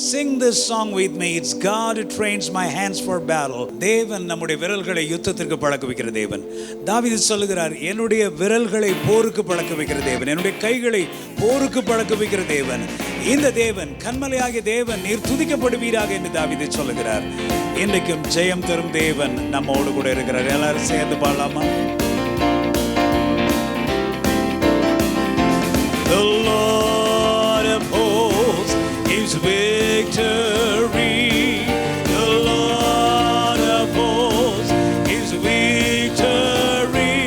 Sing this song with me. It's God who trains my hands for battle. தேவன் நம்முடைய விரல்களை யுத்தத்திற்கு பழக்க வைக்கிற தேவன். தாவீது சொல்லுகிறார், என்னுடைய விரல்களை போருக்கு பழக்க வைக்கிற தேவன், என்னுடைய கைகளை போருக்கு பழக்க வைக்கிற தேவன். இந்த தேவன், கன்மலையாகிய தேவன், நீர் துதிக்கப்படுவீராக என்று தாவீது சொல்லுகிறார். இன்றைக்கும் ஜெயம் தரும் தேவன் நம்மோடு கூட இருக்கிறார். எல்லாரும் சேர்ந்து பாடலாமா? The Lord of hosts gives victory. The Lord of hosts gives victory.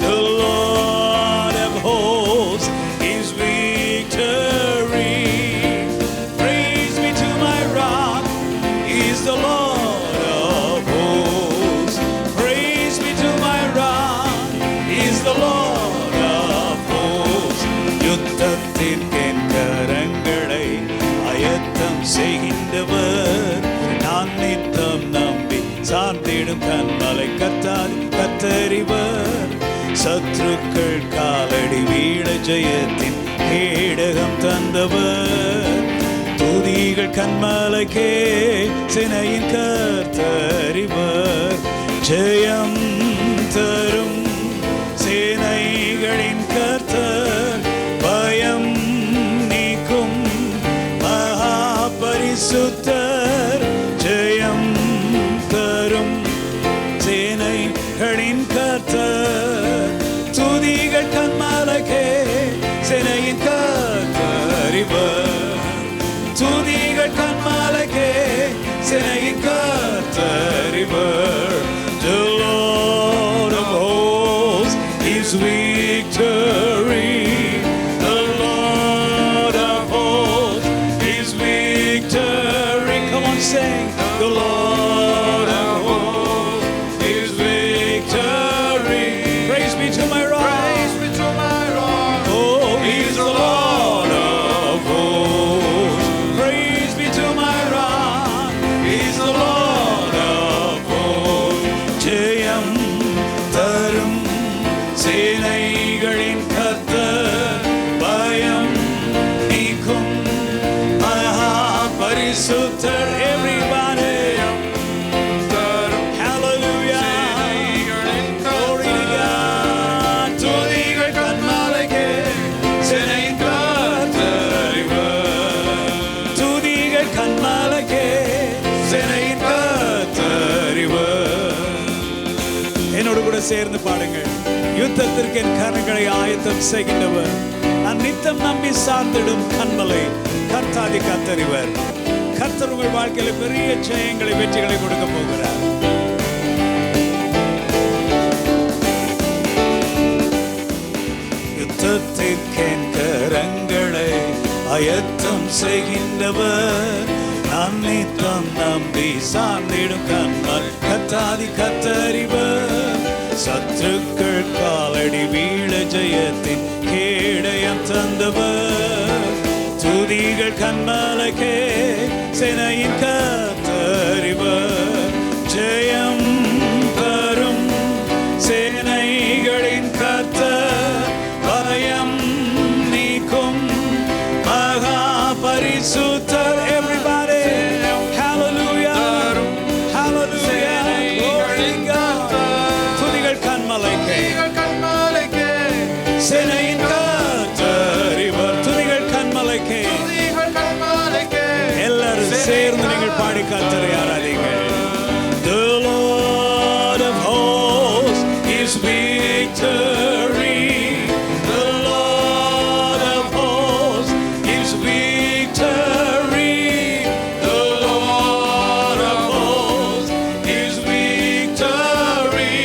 The Lord of hosts gives victory. Praise be to my rock, He is the Lord of hosts. Praise be to my rock, He is the Lord of hosts. யுத்தத்திற்கென் கரங்களை ஆயத்தம் செய்கின்றவர், நான் நித்தம் நம்பி சார்ந்திடும் கன்மலை கத்தறிவர். சத்துருக்கள் காலடி வீழ ஜெயத்தின் கேடகம் தந்தவர். துதிகள் கன்மலைக்கே சினையின் கர்த்தறிவர். ஜெயம் தரும் சேனைகளின் கர்த்தர், பயம் நீக்கும் மகா பரிசுத்தர். ஜெயம் தரும் சேனைகளின் கர்த்தர். துதிகள் கன்மலைக்கே சேனையின் கர்த்தறிவர். துதிகள் கன்மலைக்கே சேனையின் கர்த்தறிவர். The Lord of hosts gives victory. The Lord of hosts gives victory. Come on, sing. The Lord of hosts gives victory. Praise be to my rock. Praise be to my rock. Oh, He's the Lord of hosts. Praise be to my rock. He's the Lord of hosts. ஜெயம் தரும் சேனைகளின் கர்த்தர், பயம் நீக்கும் மகா பரிசுத்தர். Everybody, hallelujah, glory to God. துதிகள் கன்மலைக்கே சேனையின் கர்த்தறிவர். துதிகள் கன்மலைக்கே சேனையின் கர்த்தறிவர். என்னோடு கூட சேர்ந்து பாடுங்கள். யுத்தத்திற்கு என் கரங்களை ஆயத்தம் செய்கின்றவர், நான் நித்தம் நம்பி சார்ந்திடும் கன்மலை கர்த்தாதி கத்தறிவர். கர்த்தர் உங்கள் வாழ்க்கையில பெரிய ஜெயங்களை, வெற்றிகளை கொடுக்க போகிறார். யுத்தத்திற்கு என் கரங்களை ஆயத்தம் செய்கின்றவர், நான் நித்தம் நம்பி சார்ந்திடும் கன்மல் கர்த்தாதி கத்தறிவர். சத்துருக்கள் காலடி வீழ ஜெயத்தின் கேடயம் தந்தவர். துதிகள் கன்மலைக்கே சேனையின் கர்த்தறிவர். ஜெயம் தரும் சேனைகளின் கர்த்தர், பயம் நீக்கும் மகா பரிசுத்தர். Everybody, hallelujah, hallelujah, glory to God. துதிகள் கன்மலைக்கே சேனையின் கர்த்தறிவர். துதிகள் கன்மலைக்கே. எல்லாரும் சேர்ந்து நீங்கள் பாடி கர்த்தரை ஆராதிங்கள். The Lord of hosts gives victory. The Lord of hosts gives victory. The Lord of hosts gives victory.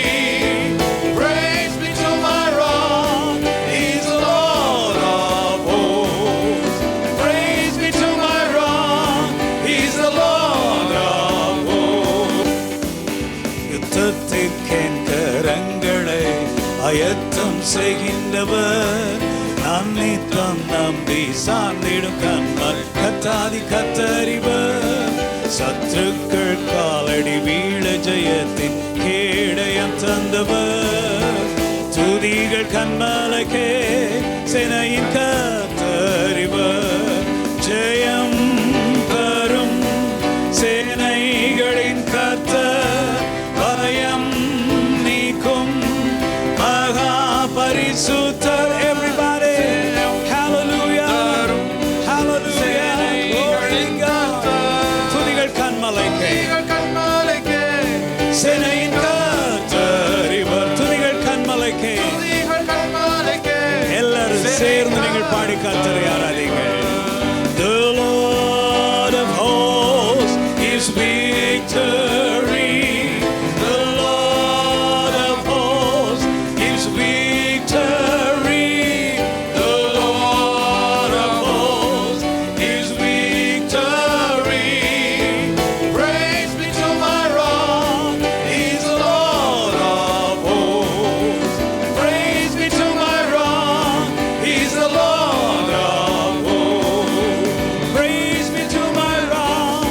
Praise be to my rock, He's the Lord of hosts. Praise be to my rock, He's the Lord of hosts. யுத்தத்திற்கு என் கரங்களை ஆயத்தம் செய்கின்றவர், நான் நித்தம் நம்பி சார்ந்திடும் கன்மல் கர்த்தாதி கத்தறிவர். சத்துருக்கள் காலடி வீழ ஜெயத்தின் கேடயம் தந்தவர். துதிகள் கன்மலைக்கே சேனையின் கர்த்தறிவர். ஜெயம் பரிசுத்தர். Everybody, hallelujah, hallelujah, glory God. துதிகள் கன்மலைக்கே, சேனையின் கர்த்தர் இவர். துதிகள் கன்மலைக்கே, எல்லாரும் சேர்ந்து நீங்கள் பாடி கர்த்தரை ஆராதிங்கள். The Lord of hosts is victory. The Lord of hosts is victory. The Lord of hosts is victory. Praise be to my rock, He's the Lord of hosts. Praise be to my rock, He's the Lord of hosts. Praise be to my rock,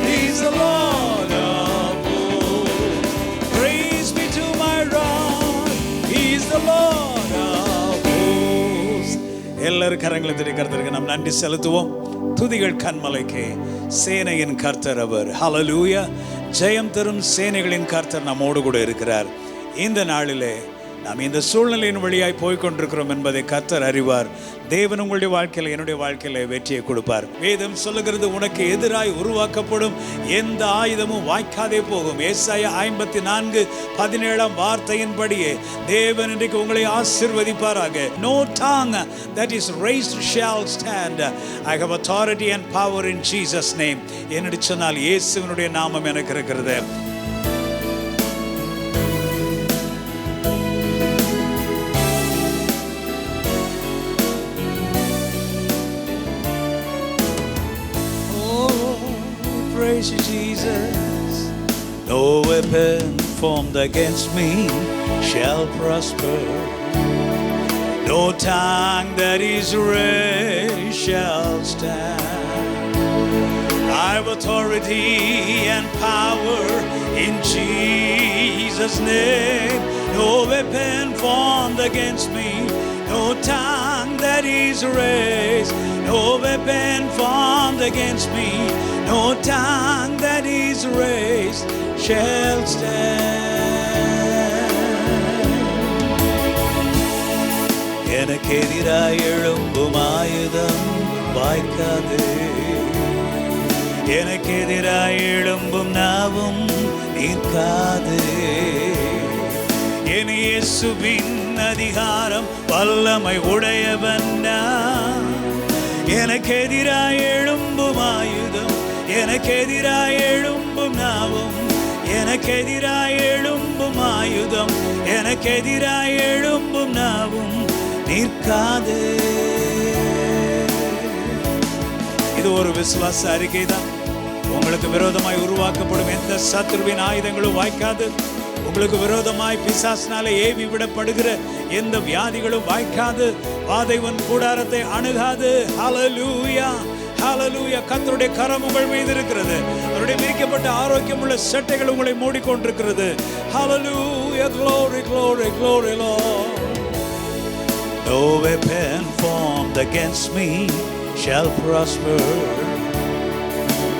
He's the Lord of hosts. Praise be to my rock, He's the Lord of hosts. எல்லாரும் கரங்களை தட்டி கர்த்தருக்கு நாம் நன்றி செலுத்துவோம். துதிகள் கன்மலைக்கே, சேனையின் கர்த்தர் அவர். ஹல்லேலூயா. ஜெயம் தரும் சேனைகளின் கர்த்தர் நம்மோடு கூட இருக்கிறார். இந்த நாளிலே நாம் இந்த சூழ்நிலையின் வழியாய் போய்கொண்டிருக்கிறோம் என்பதை கர்த்தர் அறிவார். தேவன் உங்களுடைய வாழ்க்கையில், என்னுடைய வாழ்க்கையில வெற்றியை கொடுப்பார். வேதம் சொல்லுகிறது, உனக்கு எதிராய் உருவாக்கப்படும் எந்த ஆயுதமும் வாய்க்காதே போகும். ஏசாயா 54:17 வார்த்தையின்படியே தேவன் இன்றைக்கு உங்களை ஆசீர்வதிப்பாராக. No tongue that is raised shall stand. I have authority and power in Jesus name. என்று சொன்னால் இயேசுவினுடைய நாமம் எனக்கு இருக்கிறது. Praise you, Jesus. No weapon formed against me shall prosper. No tongue that is raised shall stand. I have authority and power in Jesus' name. No weapon formed against me, no tongue that is raised, no weapon formed against me, no tongue that is raised shall stand. எனக்கு எதிராய் எழும்பும் ஆயுதம் வாய்க்காது. எனக்கு எதிராய் எழும்பும் நாவும் நிற்காது. என் இயேசுவின் அதிகாரம் வல்லமை உடையவன் நான். எனக்கு எதிராய் எழும்பும் ஆயுதம், எனக்கு எதிராய் எழும்பும் நாவும், எனக்கு எதிராய் எழும்பும் ஆயுதம், எனக்கு எதிராய் எழும்பும் நாவும் நிற்காது. இது ஒரு விசுவாச அறிக்கை தான். உங்களுக்கு விரோதமாய் உருவாக்கப்படும் எந்த சத்துருவின் ஆயுதங்களும் வாய்க்காது. உங்களுக்கு விரோதமாய் பிசாசினாலே ஏவி விடப்படுகிற எந்த வியாதிகளும் வாய்க்காது. வாதைவன் கூடாரத்தை அணுகாது. ஹல்லேலூயா, ஹல்லேலூயா. கர்த்தருடைய கரம் உங்கள் மீது இருக்கிறது. அவருடைய விரிக்கப்பட்ட ஆரோக்கியமுள்ள சட்டைகள் உங்களை மூடிக்கொண்டிருக்கிறது. ஹல்லேலூயா. glory, glory, glory Lord. No weapon formed against me shall prosper.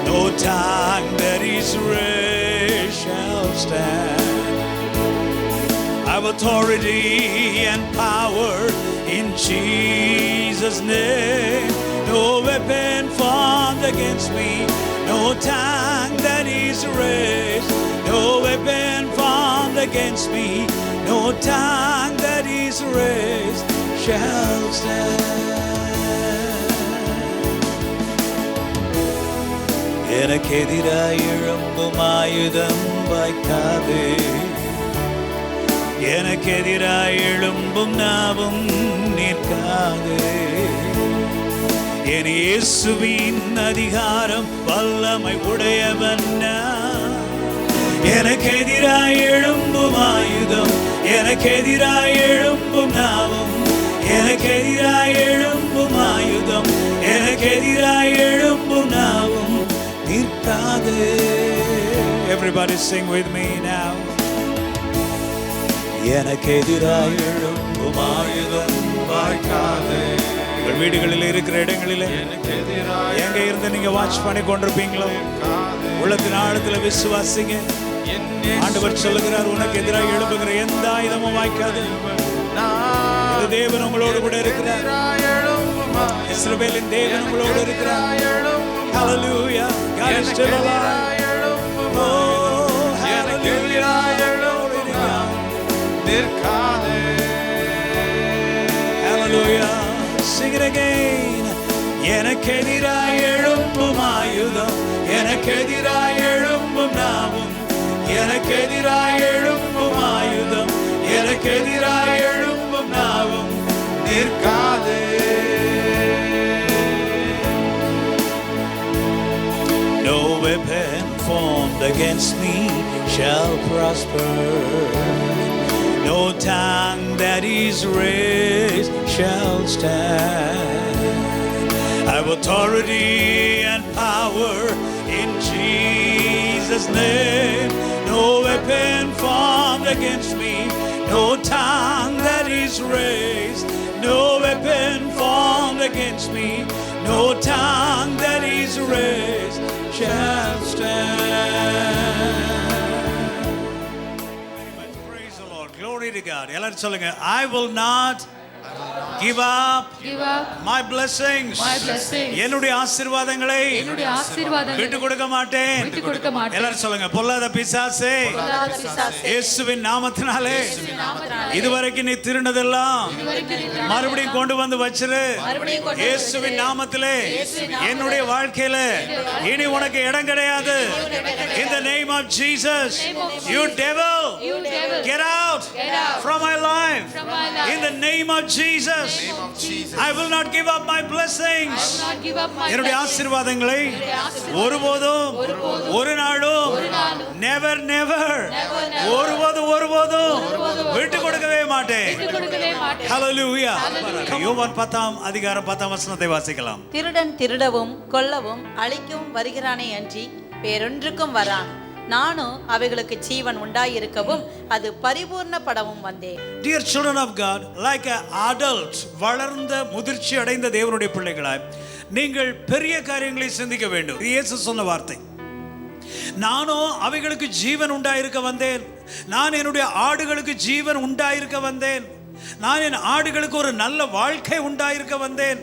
No tongue that is raised shall stand. I have authority and power in Jesus' name. No weapon formed against me, no tongue that is raised, no weapon formed against me, no tongue that is raised shall stand. எனக்கு எதிராய் எழும்பும் ஆயுதம் வாய்க்காது. எனக்கு எதிராய் எழும்பும் நாவும் நிற்காது. என் இயேசுவின் அதிகாரம் வல்லமை உடையவன் நான். எனக்கு எதிராய் எழும்பும் ஆயுதம், எனக்கு எதிராய் எழும்பும் நாவும், எனக்கு எதிராய் எழும்பும் ஆயுதம், எனக்கு எதிராய் எழும்பும் நாவும் நிற்காது. Everybody sing with me now. எனக்கு எதிராய் எழும்பும் ஆயுதம் வாய்க்காது. உங்கள் வீடுகளில் இருக்கிற இடங்களிலே எங்க இருந்து நீங்க வாட்ச் பண்ணி கொண்டிருப்பீங்களோ, உள்ளத்தின் ஆழத்தில் விசுவாசிங்க. ஆண்டவர் சொல்லுகிறார், உனக்கு எதிராக எழும்புகிற எந்த ஆயுதமும் வாய்க்காது. இந்த தேவன் உங்களோடு கூட இருக்கிறார். இஸ்ரவேலின் தேவன் உங்களோடு இருக்கிறார். Hallelujah. God is still alive. Oh, hallelujah. Hallelujah. Sing it again. எனக்கெதிராய் எழும்பும் ஆயுதம், எனக்கெதிராய் எழும்பும் நாவும், எனக்கெதிராய் எழும்பும் ஆயுதம், எனக்கெதிராய் எழும்பும் நாவும் நிற்காதே. No weapon formed against me shall prosper. No tongue that is raised shall stand. I have authority and power in Jesus' name. No weapon formed against me, no tongue that is raised, no weapon formed against me, no tongue that is raised shall stand. Praise the Lord. Glory to God. எல்லாரும் சொல்லுங்க, I will not give up my blessings. என்னுடைய ஆசீர்வாதங்களை விட்டு கொடுக்க மாட்டேன். எல்லாரும் சொல்லுங்க, பொல்லாத பிசாசே இயேசுவின் நாமத்தினாலே இதுவரைக்கும் நீ திருநதெல்லாம் மறுபடியும் கொண்டு வந்து வச்சிரு. இயேசுவின் நாமத்திலே என்னுடைய வாழ்க்கையில இனி உனக்கு இடம் கிடையாது. In the name of Jesus, you devil, get out from my life. In the name of Jesus, I will not give up my blessings. என்னுடைய ஆசீர்வாதங்களை ஒருபோதும் ஒரு நாளும் never ஒருபோதும் விட்டு கொடுக்கவே மாட்டேன். Hallelujah. யோவான் 10:10 வாசிக்கலாம். திருடன் திருடவும் கொல்லவும் அழிக்கவும் வருகிறானே அன்றி வேறொன்றுக்கும் வரான். நானும் அவைகளுக்கு ஜீவன் உண்டாயிருக்கவும் அது பரிபூர்ணப்படவும் வந்தேன். Dear children of God, like an adult, வளர்ந்த முதிர்ச்சி அடைந்த தேவனுடைய பிள்ளைகளாய் நீங்கள் பெரிய காரியங்களை சிந்திக்க வேண்டும். இயேசு சொன்ன வார்த்தை, நானோ அவைகளுக்கு ஜீவன் உண்டாயிருக்க வந்தேன். நான் என்னுடைய ஆடுகளுக்கு ஜீவன் உண்டாயிருக்க வந்தேன். நான் என் ஆடுகளுக்கு ஒரு நல்ல வாழ்க்கை உண்டாயிருக்க வந்தேன்.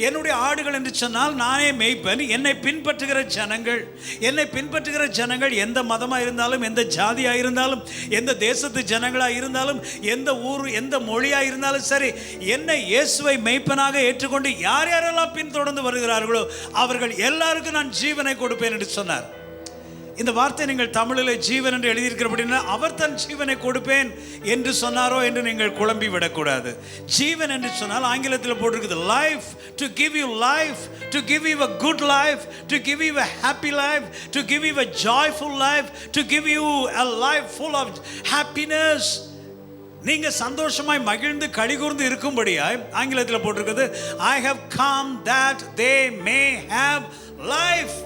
என்னுடைய ஆடுகள் என்று சொன்னால் நானே மேய்ப்பன். என்னை பின்பற்றுகிற ஜனங்கள் எந்த மதமாக இருந்தாலும், எந்த ஜாதியாக இருந்தாலும், எந்த தேசத்து ஜனங்களாக இருந்தாலும், எந்த ஊர் எந்த மொழியாக இருந்தாலும் சரி, என்னை இயேசுவை மேய்ப்பனாக ஏற்றுக்கொண்டு யார் யாரெல்லாம் பின்தொடர்ந்து வருகிறார்களோ அவர்கள் எல்லாருக்கும் நான் ஜீவனை கொடுப்பேன் என்று சொன்னார். இந்த வார்த்தை நீங்கள் தமிழில் ஜீவன் என்று எழுதியிருக்கிறபடினா அவர் தன் ஜீவனை கொடுப்பேன் என்று சொன்னாரோ என்று நீங்கள் குழம்பி விடக்கூடாது. ஜீவன் என்று சொன்னால் ஆங்கிலத்தில் போட்டிருக்குது life, to give you life, to give you a good life, to give you a happy life, to give you a joyful life, to give you a life full of happiness. நீங்க சந்தோஷமாய் மகிழ்ந்து கழிகூர்ந்து இருக்கும்படியாய் ஆங்கிலத்தில் போட்டிருக்குது I have come that they may have life.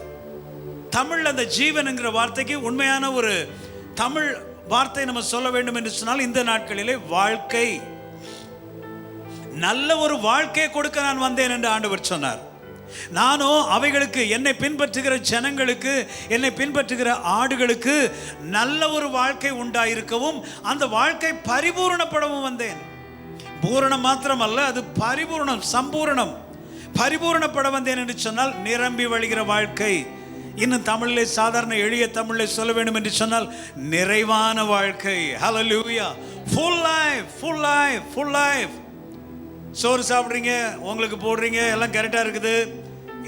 Tamil அந்த ஜீவன் என்கிற வார்த்தைக்கு உண்மையான ஒரு தமிழ் வார்த்தை நம்ம சொல்ல வேண்டும் என்று சொன்னால் இந்த நாட்களிலே வாழ்க்கை, நல்ல ஒரு வாழ்க்கையை கொடுக்க நான் வந்தேன் என்று ஆண்டவர் சொன்னார். நானோ அவைகளுக்கு, என்னை பின்பற்றுகிற ஜனங்களுக்கு, என்னை பின்பற்றுகிற ஆடுகளுக்கு நல்ல ஒரு வாழ்க்கை உண்டாயிருக்கவும் அந்த வாழ்க்கை பரிபூரணப்படவும் வந்தேன். பூரணம் மாத்திரமல்ல, அது பரிபூரணம், சம்பூரணம், பரிபூரணப்பட வந்தேன் என்று சொன்னால் நிரம்பி வழிகிற வாழ்க்கை. இன்னும் தமிழிலே சாதாரண எளிய தமிழிலே சொல்ல வேண்டும் என்று சொன்னால் நிறைவான வாழ்க்கை. Hallelujah. Full life. சோறு சாப்பிட்றீங்க, உங்களுக்கு போடுறீங்க, எல்லாம் கரெக்டாக இருக்குது.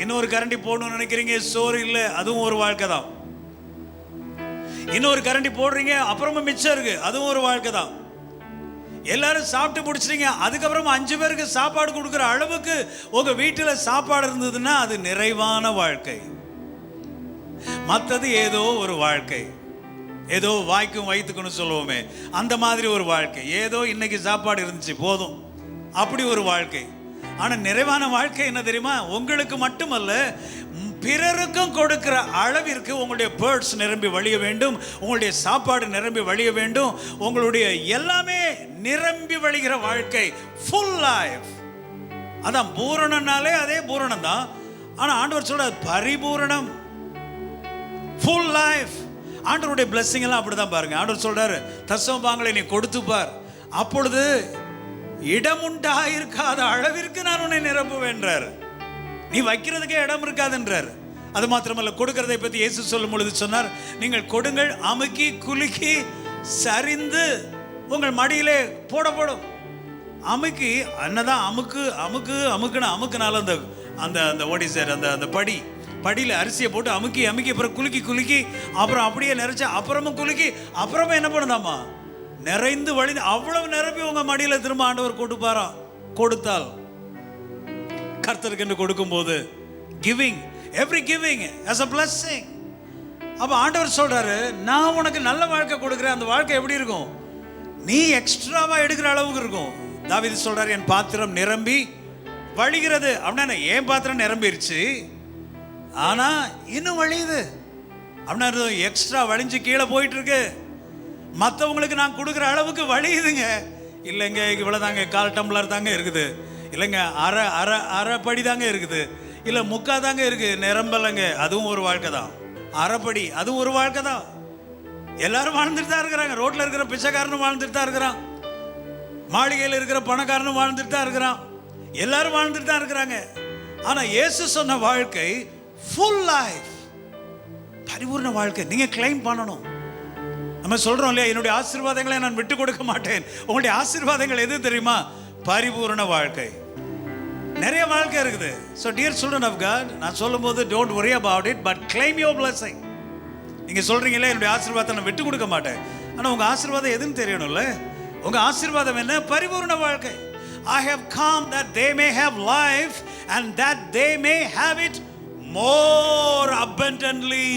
இன்னொரு கரண்டி போடணும்னு நினைக்கிறீங்க, சோறு இல்லை, அதுவும் ஒரு வாழ்க்கை தான். இன்னொரு கரண்டி போடுறீங்க, அப்புறமா மிச்சம் இருக்கு, அதுவும் ஒரு வாழ்க்கை தான். எல்லாரும் சாப்பிட்டு முடிச்சிட்டீங்க, அதுக்கப்புறமா 5 பேருக்கு சாப்பாடு கொடுக்குற அளவுக்கு உங்க வீட்டில் சாப்பாடு இருந்ததுன்னா அது நிறைவான வாழ்க்கை. மற்றது ஏதோ ஒரு வாழ்க்கை, ஏதோ வாய்க்கும் வயிற்றுக்குன்னு சொல்லுவோமே அந்த மாதிரி ஒரு வாழ்க்கை. ஏதோ இன்னைக்கு சாப்பாடு இருந்துச்சு போதும், அப்படி ஒரு வாழ்க்கை. ஆனால் நிறைவான வாழ்க்கை என்ன தெரியுமா? உங்களுக்கு மட்டுமல்ல, பிறருக்கும் கொடுக்கிற அளவிற்கு உங்களுடைய பேர்ட்ஸ் நிரம்பி வழிய வேண்டும், உங்களுடைய சாப்பாடு நிரம்பி வழிய வேண்டும், உங்களுடைய எல்லாமே நிரம்பி வழிகிற வாழ்க்கை. Full life. அதான் பூரணனாலே அதே பூரணம் தான். ஆனால் ஆண்டவர் சொல்ற பரிபூரணம், ஃபுல் லைஃப். ஆண்டவருடைய பிளெஸிங் எல்லாம் அப்படிதான் பாருங்க. ஆண்டவர் சொல்றாரு, தசமபாகங்களை நீ கொடுத்து பார், அப்பொழுது இடம் உண்டாயிருக்காத அளவிற்கு நான் உன்னை நிரப்புவேன்றார். நீ வைக்கிறதுக்கே இடம் இருக்காதுன்றார். அது மாத்திரமல்ல, கொடுக்கிறதை பற்றி இயேசு சொல்லும் பொழுது சொன்னார், நீங்கள் கொடுங்கள், அமுக்கி குலுக்கி சரிந்து உங்கள் மடியிலே போடப்படும். அமுக்கி அன்னதான் அமுக்குனால அந்த ஓடி சார் அந்த படியில் அரிசியை போட்டு அமுக்கி அப்புறம் குலுக்கி அப்புறம் அப்படியே நிறைச்சா அப்புறமும் குலுக்கி அப்புறமா என்ன பண்ணுதாமா, நிறைந்து வழிந்து அவ்வளவு நிரப்பி உங்க மடியில திரும்ப ஆண்டவர் கொடுப்பாரா. கொடுத்தால் கர்த்தருக்கு என்று கொடுக்கும்போது giving, every giving as a blessing. அப்ப ஆண்டவர் சொல்றாரு, நான் உனக்கு நல்ல வாழ்க்கை கொடுக்குறேன். அந்த வாழ்க்கை எப்படி இருக்கும்? நீ எக்ஸ்ட்ராவா எடுக்கிற அளவுக்கு இருக்கும். தாவீது சொல்றாரு, என் பாத்திரம் நிரம்பி வழிகிறது. அப்படின்னா என் பாத்திரம் நிரம்பிருச்சு, ஆனா இன்னும் வழியுது. அப்படின்னா எக்ஸ்ட்ரா வழிஞ்சு கீழே போயிட்டு இருக்கு. மற்றவங்களுக்கு நான் கொடுக்குற அளவுக்கு வழியுதுங்க. இல்லைங்க, இவ்வளோதாங்க, 1/4 டம்ளர் தாங்க இருக்குது, இல்லைங்க அரை படி தாங்க இருக்குது, இல்லை முக்கா தாங்க இருக்கு, நிரம்பலைங்க. அதுவும் ஒரு வாழ்க்கை தான். அரைப்படி அதுவும் ஒரு வாழ்க்கை தான். எல்லாரும் வாழ்ந்துட்டு தான் இருக்கிறாங்க. ரோட்ல இருக்கிற பிச்சைக்காரனும் வாழ்ந்துட்டு தான் இருக்கிறான், மாளிகையில் இருக்கிற பணக்காரனும் வாழ்ந்துட்டு தான் இருக்கிறான், எல்லாரும் வாழ்ந்துட்டு தான் இருக்கிறாங்க. ஆனா இயேசு சொன்ன வாழ்க்கை ஃபுல் லைஃப், பரிபூர்ண வாழ்க்கை. நீங்க கிளைம் பண்ணணும். நம்ம சொல்றோம் இல்லையா, என்னுடைய ஆசீர்வாதங்களை நான் விட்டு கொடுக்க மாட்டேன். உங்களுடைய ஆசீர்வாதங்கள் எது தெரியுமா? பரிபூர்ண வாழ்க்கை. நிறைய வாழ்க்கை இருக்குது. So dear children of God, நான் சொல்லும்போது don't worry about it, but claim your blessing. நீங்க சொல்றீங்களே என்னுடைய ஆசீர்வாதத்தை நான் விட்டு கொடுக்க மாட்டேன், ஆனா உங்க ஆசீர்வாதம் எதுன்னு தெரியணும்ல. உங்க ஆசீர்வாதம் என்ன? பரிபூர்ண வாழ்க்கை. I have come that they may have life and that they may have it more abundantly.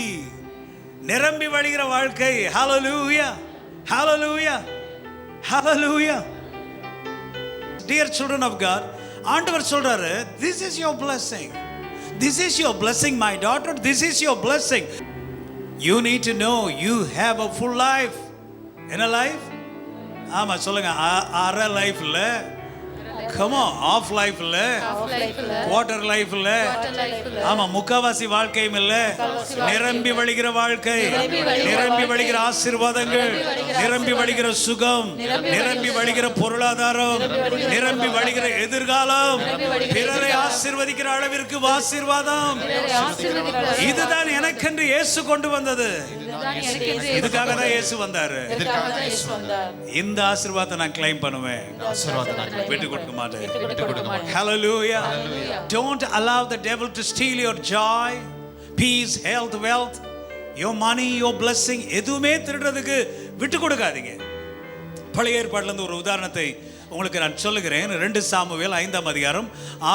நிரம்பி வழிகிற வாழ்க்கை. Hallelujah, hallelujah, hallelujah. Dear children of God, ஆண்டவர் சொல்றாரு, this is your blessing, this is your blessing my daughter, this is your blessing. You need to know you have a full life. என்ன life? ஆமா சொல்லுங்க. அரை life இல்ல, come on, of life இல்ல, quarter life இல்ல, ஆமா முக்காவாசி வாழ்க்கையும் இல்ல, நிரம்பி வழிகிற வாழ்க்கை, நிரம்பி வழிகிற ஆசீர்வாதங்கள், நிரம்பி வழிகிற சுகம், நிரம்பி வழிகிற பொருளாதாரம், நிரம்பி வழிகிற எதிர்காலம், பிறரை ஆசீர்வதிக்கிற அளவிற்கு ஆசீர்வாதம். இதுதான் எனக்கென்று இயேசு கொண்டு வந்தது. இதுக்காக தான் இயேசு வந்தாரு. இந்த ஆசீர்வாதத்தை நான் கிளைம் பண்ணுவேன், விட்டு கொடுக்க மாட்டேன். Hallelujah. Don't allow the devil to steal your joy, peace, health, wealth, your money, your blessing. எதுவுமே திருடுறதுக்கு விட்டு கொடுக்காதீங்க. பழைய ஏற்பாடுல இருந்து ஒரு உதாரணத்தை உங்களுக்கு நான் சொல்லுகிறேன். 2 சாமுவேல் 5ஆம் அதிகாரம்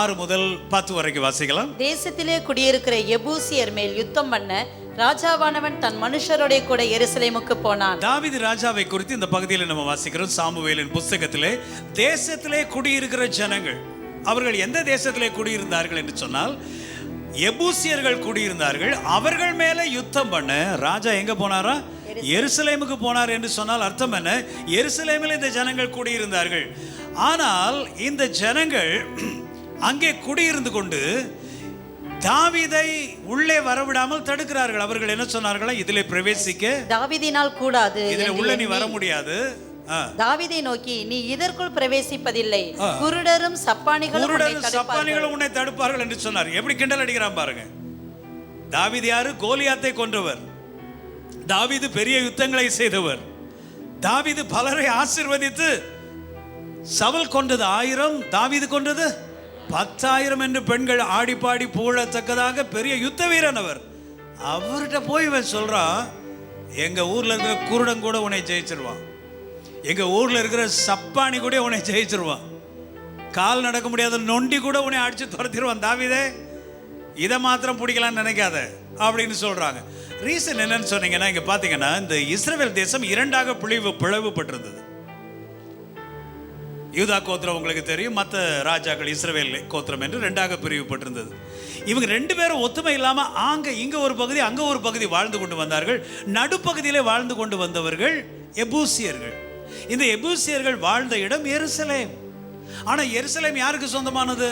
6 முதல் 10 வரைக்கும் வாசிக்கலாம். தேசத்திலே குடியிருக்கிற எபூசியர் மேல் யுத்தம் பண்ண ராஜாவானவன் தன் மனுஷரோட கூட எருசலேமுக்கு போனான். தாவீது ராஜாவை குறித்து இந்த பகுதியில் நம்ம வாசிக்கிறோம். சாமுவேலின் புத்தகத்திலே தேசத்திலே குடியிருக்கிற ஜனங்கள், அவர்கள் எந்த தேசத்திலே குடியிருந்தார்கள் என்று சொன்னால் எபூசியர்கள் குடியிருந்தார்கள். அவர்கள் மேலே யுத்தம் பண்ண ராஜா எங்க போனாரா? எருசலேமுக்கு போனார் என்று சொன்னால் அர்த்தம் என்ன? எருசலேமில் இந்த ஜனங்கள் குடியிருந்தார்கள். ஆனால் இந்த ஜனங்கள் அங்கே குடியிருந்து கொண்டு தாவீதை உள்ளே வரவிடாமல் தடுக்கிறார்கள். அவர்கள் என்ன சொன்னார்களா? இதிலே பிரவேசிக்க தாவீதினால் கூடாது, இதிலே உள்ள நீ வர முடியாது. தாவீதை நோக்கி, நீ இதற்குள் பிரவேசிப்பதில்லை, குருடரும் சப்பானிகளும் உன்னை தடுப்பார்கள் என்று சொன்னார். எப்படி கிண்டல் அடிக்கிறான் பாருங்க. தாவீது யாரு? கோலியாத்தை கொன்றவர். தாவீது பெரிய யுத்தங்களை செய்தவர். தாவீது பலரை ஆசீர்வதித்து, சவுல் கொண்டது 1000, தாவீது கொண்டது 10,000 என்று பெண்கள் ஆடி பாடி புகழத்தக்கதாக பெரிய யுத்த வீரன் அவர். அவர்கிட்ட போய் இவன் சொல்றான், எங்க ஊர்ல இருக்கிற குருடன் கூட உன்னை ஜெயிச்சிருவான், எங்க ஊர்ல இருக்கிற சப்பானி கூட உன்னை ஜெயிச்சிருவான், கால் நடக்க முடியாத நொண்டி கூட உன்னை அடிச்சு துரத்திடுவான். தாவீதே, இதை மாத்திரம் பிடிக்கலான்னு நினைக்காத அப்படின்னு சொல்றாங்க. ரீசன் என்னன்னு சொன்னீங்கன்னா, இங்க பாத்தீங்கன்னா இந்த இஸ்ரவேல் தேசம் 2ஆக பிளவுபட்டிருந்தது. யூதா கோத்திரம் உங்களுக்கு தெரியும், மற்ற ராஜாக்கள் இஸ்ரவேல் கோத்திரம் என்று 2ஆக பிரிவுபட்டிருந்தது. இவங்க 2 பேரும் ஒத்துமை இல்லாம இங்க ஒரு பகுதி அங்க ஒரு பகுதி வாழ்ந்து கொண்டு வந்தார்கள். நடுப்பகுதியிலே வாழ்ந்து கொண்டு வந்தவர்கள் எபூசியர்கள். இந்த எபூசியர்கள் வாழ்ந்த இடம் எருசலேம். ஆனா எருசலேம் யாருக்கு சொந்தமானது?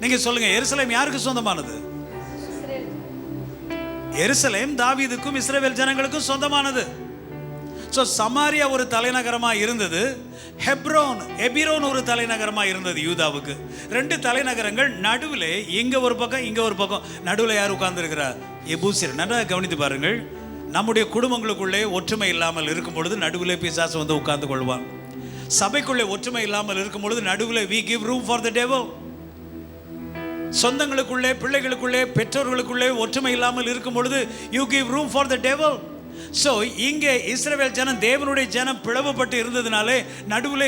நீங்க சொல்லுங்க, எருசலேம் யாருக்கு சொந்தமானது? எருசலேம் தாவீதுக்கும் இஸ்ரவேல் ஜனங்களுக்கும் சொந்தமானது. ஸோ சமாரியா ஒரு தலைநகரமாக இருந்தது, எபிரோன் ஒரு தலைநகரமாக இருந்தது யூதாவுக்கு. 2 தலைநகரங்கள். நடுவில் இங்கே ஒரு பக்கம் இங்கே ஒரு பக்கம், நடுவில் யார் உட்கார்ந்துருக்கிறார்? எபூசியர். நல்லா கவனித்து பாருங்கள். நம்முடைய குடும்பங்களுக்குள்ளே ஒற்றுமை இல்லாமல் இருக்கும் பொழுது நடுவிலே பிசாசு வந்து உட்கார்ந்து கொள்வான். சபைக்குள்ளே ஒற்றுமை இல்லாமல் இருக்கும் பொழுது நடுவில் we give room for the devil. சொந்தங்களுக்குள்ளே, பிள்ளைகளுக்குள்ளே, பெற்றோர்களுக்குள்ளே ஒற்றுமை இல்லாமல் இருக்கும் பொழுது you give room for the devil. So இங்கே இஸ்ரவேல் ஜனம், தேவனுடைய ஜனம் பிளவுபட்டு இருந்ததுனாலே நடுவில்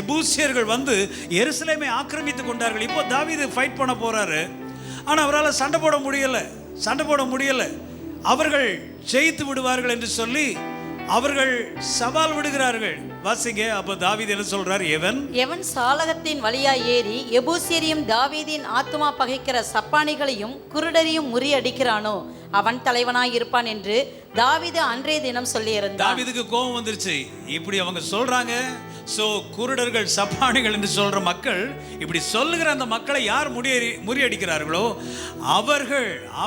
எபூசியர்கள் வந்து எருசலேமை ஆக்கிரமித்து கொண்டார்கள். இப்போ தாவீது ஃபைட் பண்ண போறாரு, ஆனால் அவரால் சண்டை போட முடியலை. அவர்கள் ஜெயித்து விடுவார்கள் என்று சொல்லி அவர்கள் சவால் விடுகிறார்கள். வாசிங்க. அப்ப தாவீது என்ன சொல்றார்? எவன் சாலகத்தின் வழியாய் ஏறி எபூசியரையும் தாவீதின் ஆத்துமா பகைக்கிற சப்பானிகளையும் குருடரையும் முறியடிக்கிறானோ அவன் தலைவனாய் இருப்பான் என்று தாவீது அன்றைய தினம் சொல்லியிருந்தார். தாவீதுக்கு கோபம் வந்துருச்சு. இப்படி அவங்க சொல்றாங்க. சோ குருடர்கள், சப்பானிகள் என்று சொல்ற மக்கள், இப்படி சொல்லுகிற அந்த மக்களை யார் முறியடிக்கிறார்களோ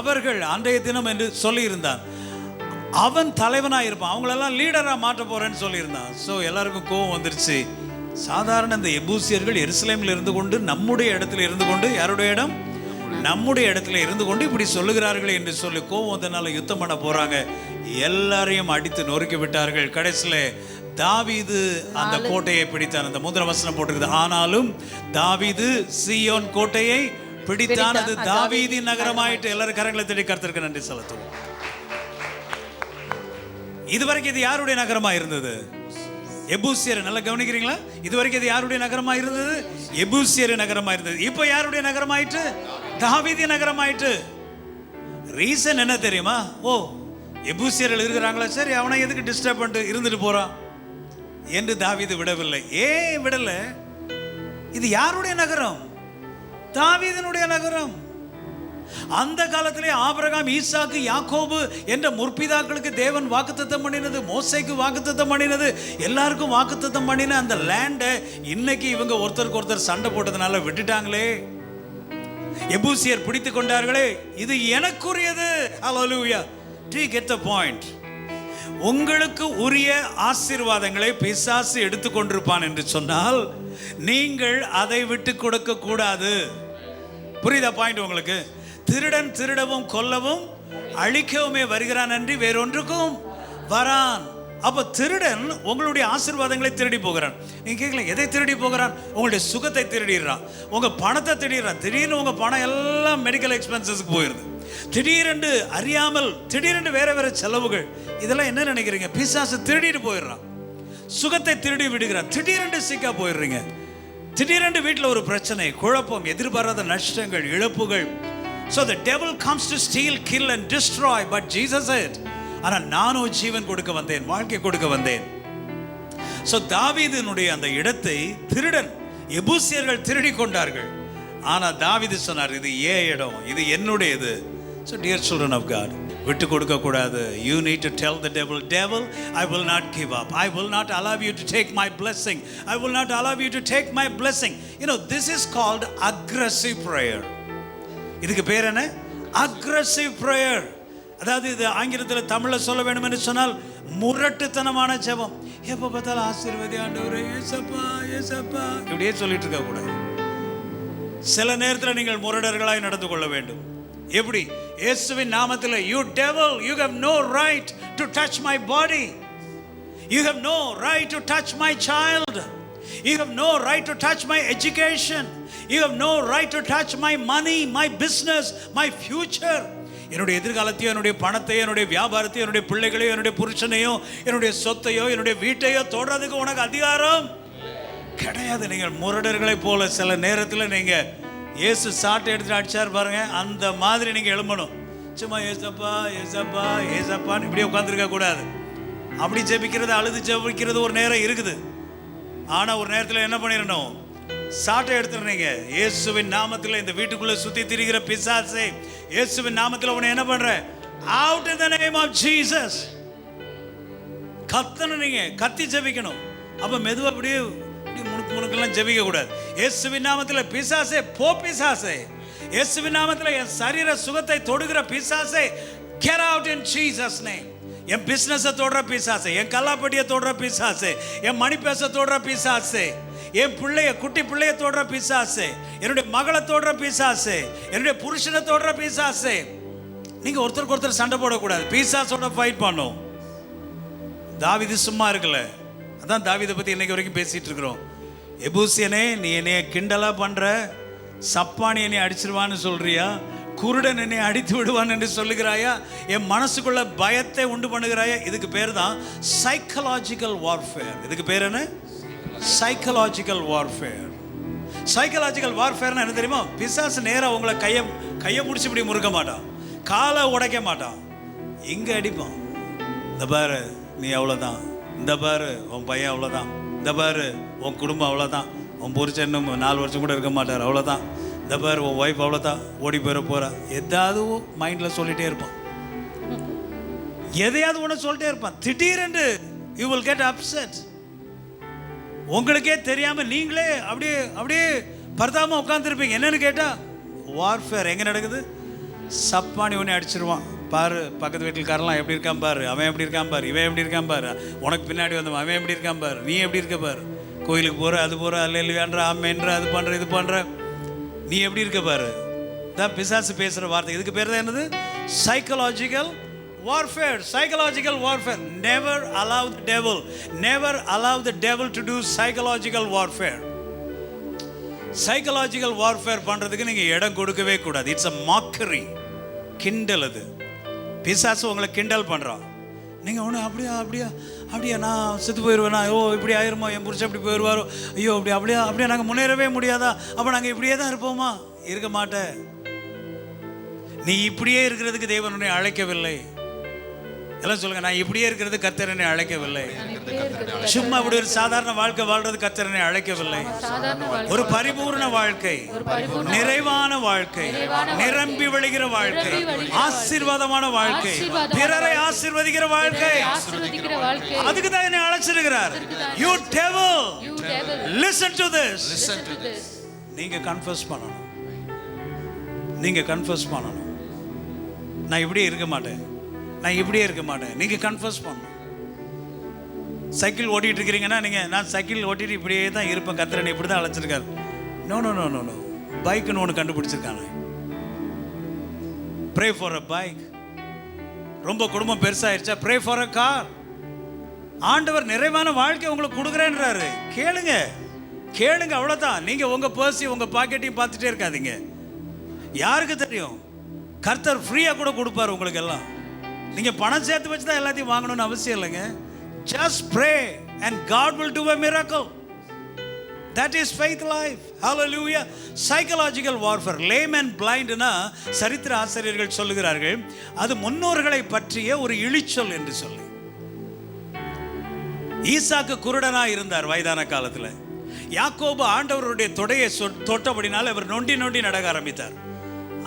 அவர்கள் அன்றைய தினம் என்று சொல்லியிருந்தான். அவன் தலைவனாக இருப்பான், அவங்களெல்லாம் லீடராக மாற்ற போறேன்னு சொல்லியிருந்தான். ஸோ எல்லாருக்கும் கோபம் வந்துருச்சு. சாதாரண இந்த எபூசியர்கள் எருசலேமில் இருந்து கொண்டு, நம்முடைய இடத்துல இருந்து கொண்டு, யாருடைய இடம்? நம்முடைய இடத்துல இருந்து கொண்டு இப்படி சொல்லுகிறார்கள் என்று சொல்லி கோபம் வந்தனால யுத்தம் பண்ண போறாங்க. எல்லாரையும் அடித்து நொறுக்கி விட்டார்கள். கடைசியில் தாவீது அந்த கோட்டையை பிடித்தான். அந்த முதல் வசனம் போட்டிருக்குது, ஆனாலும் தாவீது சீயோன் கோட்டையை பிடித்தான், அது தாவீதின் நகரமாயிட்டு. எல்லாரும் கரங்களை தேடி கர்த்தருக்கு நன்றி செலுத்துவோம். இதுவரைக்கும் இது யாருடைய நகரமா இருந்தது? எபூசியர். நல்லா கவனிக்கிறீங்களா? இதுவரைக்கும் இது யாருடைய நகரமா இருந்தது? எபூசியர் நகரமா இருந்தது. இப்போ யாருடைய நகரமாயிட்டு? தாவீதின் நகரமாயிட்டு. ரீசன் என்ன தெரியுமா? ஓ, எபூசியர்கள் இருக்கிறாங்களா, சரி அவனை எதுக்கு டிஸ்டர்ப் பண்ணிட்டு இருந்துட்டு போறான் என்று தாவீது விடவில்லை. ஏன் விடல? இது யாருடைய நகரம்? தாவீதினுடைய நகரம். அந்த காலத்திலே ஆபிரகாம், ஈசாக்கு, யாக்கோபு என்ற முற்பிதாக்களுக்கு தேவன் வாக்குத்தத்தம் பண்ணினது, மோசேக்கு வாக்குத்தத்தம் பண்ணினது, எல்லாருக்கும் வாக்குத்தத்தம் பண்ணின அந்த லேண்டை இன்னைக்கு இவங்க ஒருத்தருக்கு ஒருத்தர் சண்டை போட்டதுனால விட்டுட்டாங்களே, எபூசியர் பிடித்து கொண்டார்களே, இது எனக்குரியது. ஹல்லேலூயா. Do you get the point? உங்களுக்கு உரிய ஆசீர்வாதங்களை பிசாசு எடுத்துக்கொண்டிருப்பான் என்று சொன்னால் நீங்கள் அதை விட்டு கொடுக்க கூடாது. புரியுதா பாயிண்ட் உங்களுக்கு? திருடன் திருடவும் கொல்லவும் அழிக்கவுமே வருகிறான் அன்றி வேறொன்றுக்கும் வரான். அப்ப திருடன் உங்களுடைய ஆசீர்வாதங்களை திருடி போகிறான். நீங்க கேட்கல, எதை திருடி போகிறான்? உங்களுடைய சுகத்தை திருடிடுறான், உங்க பணத்தை திருடிடுறான். திடீர்னு உங்க பணம் எல்லாம் மெடிக்கல் எக்ஸ்பென்சஸ்க்கு போயிடுது. திடீரென்று அறியாமல் திடீரென்று வேற வேற செலவுகள். இதெல்லாம் என்ன நினைக்கிறீங்க? பிசாசு திருடிட்டு போயிடுறான், சுகத்தை திருடி விடுகிறான். திடீரென்று சிக்கா போயிடுறீங்க. திடீரென்று வீட்டில் ஒரு பிரச்சனை, குழப்பம், எதிர்பாராத நஷ்டங்கள், இழப்புகள். So the devil comes to steal, kill and destroy, but Jesus said, ஆனால் நானும் ஜீவன் கொடுக்க வந்தேன், வாழ்க்கை கொடுக்க வந்தேன். So தாவீதினுடைய அந்த இடத்தை திருடன் எபூசியர்கள் திருடி கொண்டார்கள். ஆனால் தாவீது சொன்னார், இது ஏன் இடம், இது என்னுடையது. So dear children of God, விட்டு கொடுக்க கூடாது. You need to tell the devil, devil, I will not give up. I will not allow you to take my blessing. I will not allow you to take my blessing. You know, this is called aggressive prayer. இதுக்கு பேர் என்ன? aggressive prayer. அதாவது இது ஆங்கிலத்தில் தமிழில் சொல்ல வேண்டும் என்று சொன்னால் முரட்டுத்தனமான ஜெபம். எப்போ பார்த்தாலும் ஆசீர்வதி ஆண்டவரே, ஏசப்பா ஏசப்பா இப்படியே சொல்லிட்டு இருக்க கூடாது. சில நேரத்தில் நீங்கள் முரடர்களாய் நடந்து கொள்ள வேண்டும். எப்படி? இயேசுவின் நாமத்தில், you devil, you have no right to touch my body. You have no right to touch my child. You have no right to touch my education. You have no right to touch my money, my business, my future. என்னுடைய எதிர்காலத்தையோ, என்னுடைய பணத்தையோ, என்னுடைய வியாபாரத்தையோ, என்னுடைய பிள்ளைகளையோ, என்னுடைய புருஷனையோ, என்னுடைய சொத்தையோ, என்னுடைய வீட்டையோ தொடுறதுக்கு உனக்கு அதிகாரம் கிடையாது. நீங்கள் முரடர்களை போல சில நேரத்தில் நீங்கள் இயேசு சாட்டை எடுத்துட்டு அடிச்சார் பாருங்க, அந்த மாதிரி நீங்கள் எழும்பணும். சும்மா ஏசப்பா ஏசப்பா ஏசப்பான்னு இப்படியே உட்காந்துருக்க கூடாது. அப்படி ஜெபிக்கிறது, அழுது ஜெபிக்கிறது ஒரு நேரம் இருக்குது. ஆனால் ஒரு நேரத்தில் என்ன பண்ணிடணும்? சாட்டை எடுத்துறீங்க. இயேசுவின் நாமத்தில் இந்த வீட்டுக்குள்ளே சுற்றி திரிகிற பிசாசே, இயேசுவின் நாமத்தில் உன்னை என்ன பண்ற? Out in the name of Jesus. கத்தணும், நீங்க கத்தி ஜெபிக்கணும். அப்ப மெதுவா அப்படியே முணுக்கெல்லாம் ஜெபிக்க கூடாது. இயேசுவின் நாமத்தில் பிசாசே போ, பிசாசே. இயேசுவின் நாமத்தில் என் சரீர சுகத்தை தொடுகிற பிசாசே, get out in Jesus name. என் பிஸ்னஸை தொடுற பிசாசு, என் கல்லாப்பட்டியை தொடுற பிசாசு, என் மணி பேச தொடுற பிசாசு, என் பிள்ளைய குட்டி பிள்ளைய தொடுற பிசாசு, என்னுடைய மகளை தொடுற பிசாசு, என்னுடைய புருஷனை தொடுற பிசாசு. நீங்க ஒருத்தருக்கு ஒருத்தர் சண்டை போடக்கூடாது, பிசாசோட ஃபைட் பண்ணும். தாவீது சும்மா இருக்கல. அதான் தாவீதை பத்தி இன்னைக்கு வரைக்கும் பேசிட்டு இருக்கிறோம். எபூசியனே, நீ என்னைய கிண்டலா பண்ற, சப்பானி என்னை அடிச்சிருவான்னு சொல்றியா, குருடன் என்னை அடித்து விடுவான் என்று சொல்லுகிறாயா, என் மனசுக்குள்ள பயத்தை உண்டு பண்ணுகிறாயா. இதுக்கு பேர் தான் சைக்கலாஜிக்கல் வார்ஃபேர். இதுக்கு பேர் என்ன? Psychological warfare. சைக்கலாஜிக்கல் வார்ஃபேர்னா என்ன தெரியுமா? பிசாசு நேரா உங்களை கையை முடிச்சு இப்படி முறுக்க மாட்டான், காலை உடைக்க மாட்டான், இங்க அடிப்பான். இந்த பாரு நீ அவ்வளோதான், இந்த பாரு உன் பையன் அவ்வளோதான், இந்த பாரு உன் குடும்பம் அவ்வளோதான், உன் புருஷன் இன்னும் 4 வருஷம் கூட இருக்க மாட்டார் அவ்வளோதான், இந்த பாரு உன் ஒய்ஃப் அவ்வளோதான், ஓடி போகிறா. எதாவது மைண்டில் சொல்லிகிட்டே இருப்பான், எதையாவது ஒன்று சொல்லிட்டே இருப்பான். திடீரென்று யூ வில் கெட் அப்செட். உங்களுக்கே தெரியாமல் நீங்களே அப்படியே பரதாமல் உட்காந்துருப்பீங்க. என்னன்னு கேட்டால் வார்ஃபேர் எங்கே நடக்குது? சப்பானி ஒன்று அடிச்சிருவான். பாரு பக்கத்து வீட்டுக்காரெல்லாம் எப்படி இருக்கான் பாரு, அவன் எப்படி இருக்கான் பாரு, இவன் எப்படி இருக்கான் பாரு, உனக்கு பின்னாடி வந்தவன் அவன் எப்படி இருக்கான் பாரு, நீ எப்படி இருக்க பாரு, கோயிலுக்கு போகிற அது போகிற அல்ல இல்லையான்ற ஆமேன்ற அது பண்ணுற இது பண்ணுற, நீ எப்படி இருக்க பாரு. தான் பிசாசு பேசுகிற வார்த்தை. இதுக்கு பேர் தான் என்னது? Psychological warfare. Psychological warfare. Never allow the devil to do psychological warfare. Psychological warfare பண்றதுக்கு நீங்க இடம் கொடுக்கவே கூடாது. It's a mockery. கிண்டல். அது பிசாசு உங்களை கிண்டல் பண்றான். நீங்க ஒன்று அப்படியா நான் செத்து போயிடுவேனா, ஓ இப்படி ஆயிருமோ, என் புருஷன் இப்படி போயிடுவாரோ, ஐயோ அப்படியா நாங்கள் முன்னேறவே முடியாதா, அப்போ நாங்கள் இப்படியே தான் இருப்போமா? இருக்க மாட்டேன். நீ இப்படியே இருக்கிறதுக்கு தேவன் உன்னை அழைக்கவில்லை. எல்லாம் சொல்லுங்க, நான் இப்படியே இருக்கிறது கர்த்தர் என்னை அழைக்கவில்லை. சும்மா இப்படி ஒரு சாதாரண வாழ்க்கை வாழ்றது கர்த்தர் என்னை அழைக்கவில்லை. ஒரு பரிபூர்ண வாழ்க்கை, நிறைவான வாழ்க்கை, நிரம்பி வழிகிற வாழ்க்கை, ஆசீர்வாதமான வாழ்க்கை, பிறரை ஆசீர்வதிக்கிற வாழ்க்கை, அதுக்கு தான் என்னை அழைச்சிருக்கிறார். You devil, listen to this. நீங்க கன்ஃபஸ் பண்ணணும். நான் இப்படியே இருக்க மாட்டேன், நீங்க கன்ஃபஸ் பண்ணணும். சைக்கிள் ஓட்டிட்டு இருக்கிறீங்கன்னா நீங்க, நான் சைக்கிள் ஓட்டிட்டு இப்படியே தான் இருப்பேன், கர்த்தர் இப்படி தான் அழைச்சிருக்காரு. நோ, பைக்குன்னு ஒன்று கண்டுபிடிச்சிருக்காங்க. Pray for a bike. ரொம்ப குடும்பம் பெருசாயிருச்சா, ப்ரே ஃபார் அ கார். ஆண்டவர் நிறைவான வாழ்க்கை உங்களுக்கு கொடுக்குறேன்றாரு. கேளுங்க அவ்வளோதான். நீங்க உங்க பர்ஸையும் உங்க பாக்கெட்டையும் பார்த்துட்டே இருக்காதீங்க. யாருக்கு தெரியும், கர்த்தர் ஃப்ரீயா கூட கொடுப்பாரு உங்களுக்கு எல்லாம். நீங்க பணம் சேர்த்து வச்சு தான் எல்லாத்தையும் வாங்கணும்னு அவசியம் இல்லைங்க. Just pray and God will do a miracle. That is faith life. Hallelujah. Psychological warfare. Lame and blind னா சரித்திர ஆசிரியர்கள் சொல்லுகிறார்கள், அது முன்னோர்களை பற்றிய ஒரு இழிச்சொல் என்று சொல்லி. ஈசாக்கு குருடனா இருந்தார் வயதான காலத்தில். யாக்கோபு ஆண்டவருடைய தொடையை தொட்டபடினால் அவர் நொண்டி நடக்க ஆரம்பித்தார்.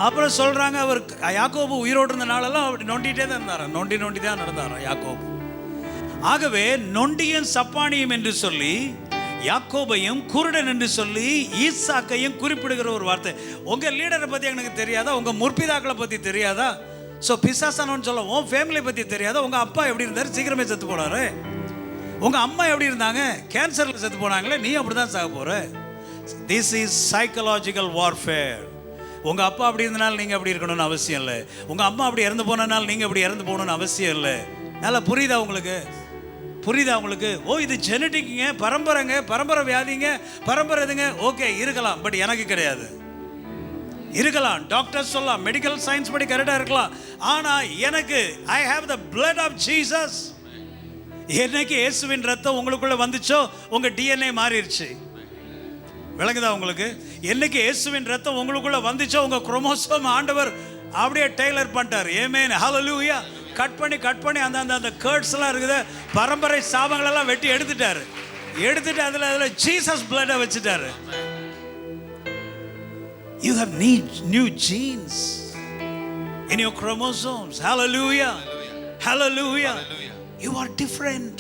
அப்புறம் சொல்றாங்க, அவர் யாக்கோபு உயிரோடு இருந்த நாளெல்லாம் அப்படி நொண்டிட்டே தான் இருந்தார், நொண்டி தான் நடந்தார் யாக்கோபு. ஆகவே நொண்டியும் சப்பானியும் என்று சொல்லி யாக்கோபையும் குருடன் என்று சொல்லி ஈசாக்கையும் குறிப்பிடுகிற ஒரு வார்த்தை. உங்க லீடரை பத்தி எனக்கு தெரியாதா, உங்க முற்பிதாக்களை பத்தி தெரியாதா, ஸோ பிசாசானு சொல்ல, உன் ஃபேமிலியை பத்தி தெரியாதா, உங்க அப்பா எப்படி இருந்தார், சீக்கிரமே செத்து போனாரு, உங்க அம்மா எப்படி இருந்தாங்க, கேன்சர்ல செத்து போனாங்களே, நீ அப்படிதான் சாக போற. This is psychological warfare. உங்க அப்பா அப்படி இருந்தனால நீங்க அப்படி இருக்கணும்னு அவசியம் இல்லை. உங்க அம்மா அப்படி இறந்து போனனால நீங்க அப்படி இறந்து போகணும்னு அவசியம் இல்லை. நல்லா புரியுதா உங்களுக்கு? ஓ இது ஜெனட்டிக்ங்க, பரம்பரை வியாதிங்க, பரம்பரை இதுங்க. ஓகே இருக்கலாம், பட் எனக்கு கிடையாது. இருக்கலாம், டாக்டர் சொல்லலாம், மெடிக்கல் சயின்ஸ் படி கரெக்டா இருக்கலாம், ஆனா எனக்கு I have the blood of Jesus. என்னைக்கு இயேசுவின் ரத்தம் உங்களுக்குள்ள வந்துச்சோ உங்க டிஎன்ஏ மாறிடுச்சு. விளங்குதா உங்களுக்கு? என்னைக்கு இயேசுவின் ரத்தம் உங்களுக்குள்ள வந்துச்சோ உங்க குரோமோசோம் ஆண்டவர் அப்படியே டெய்லர் பண்ணிட்டார். ஆமென், ஹல்லேலூயா. கட் பண்ணி அந்த கர்ட்ஸ் எல்லாம் இருக்குது, பரம்பரை சாபங்கள் எல்லாம் வெட்டி எடுத்துட்டு அதுல ஜீசஸ் பிளட் வச்சிட்டாரு. You have new genes in your chromosomes. Hallelujah. You are different.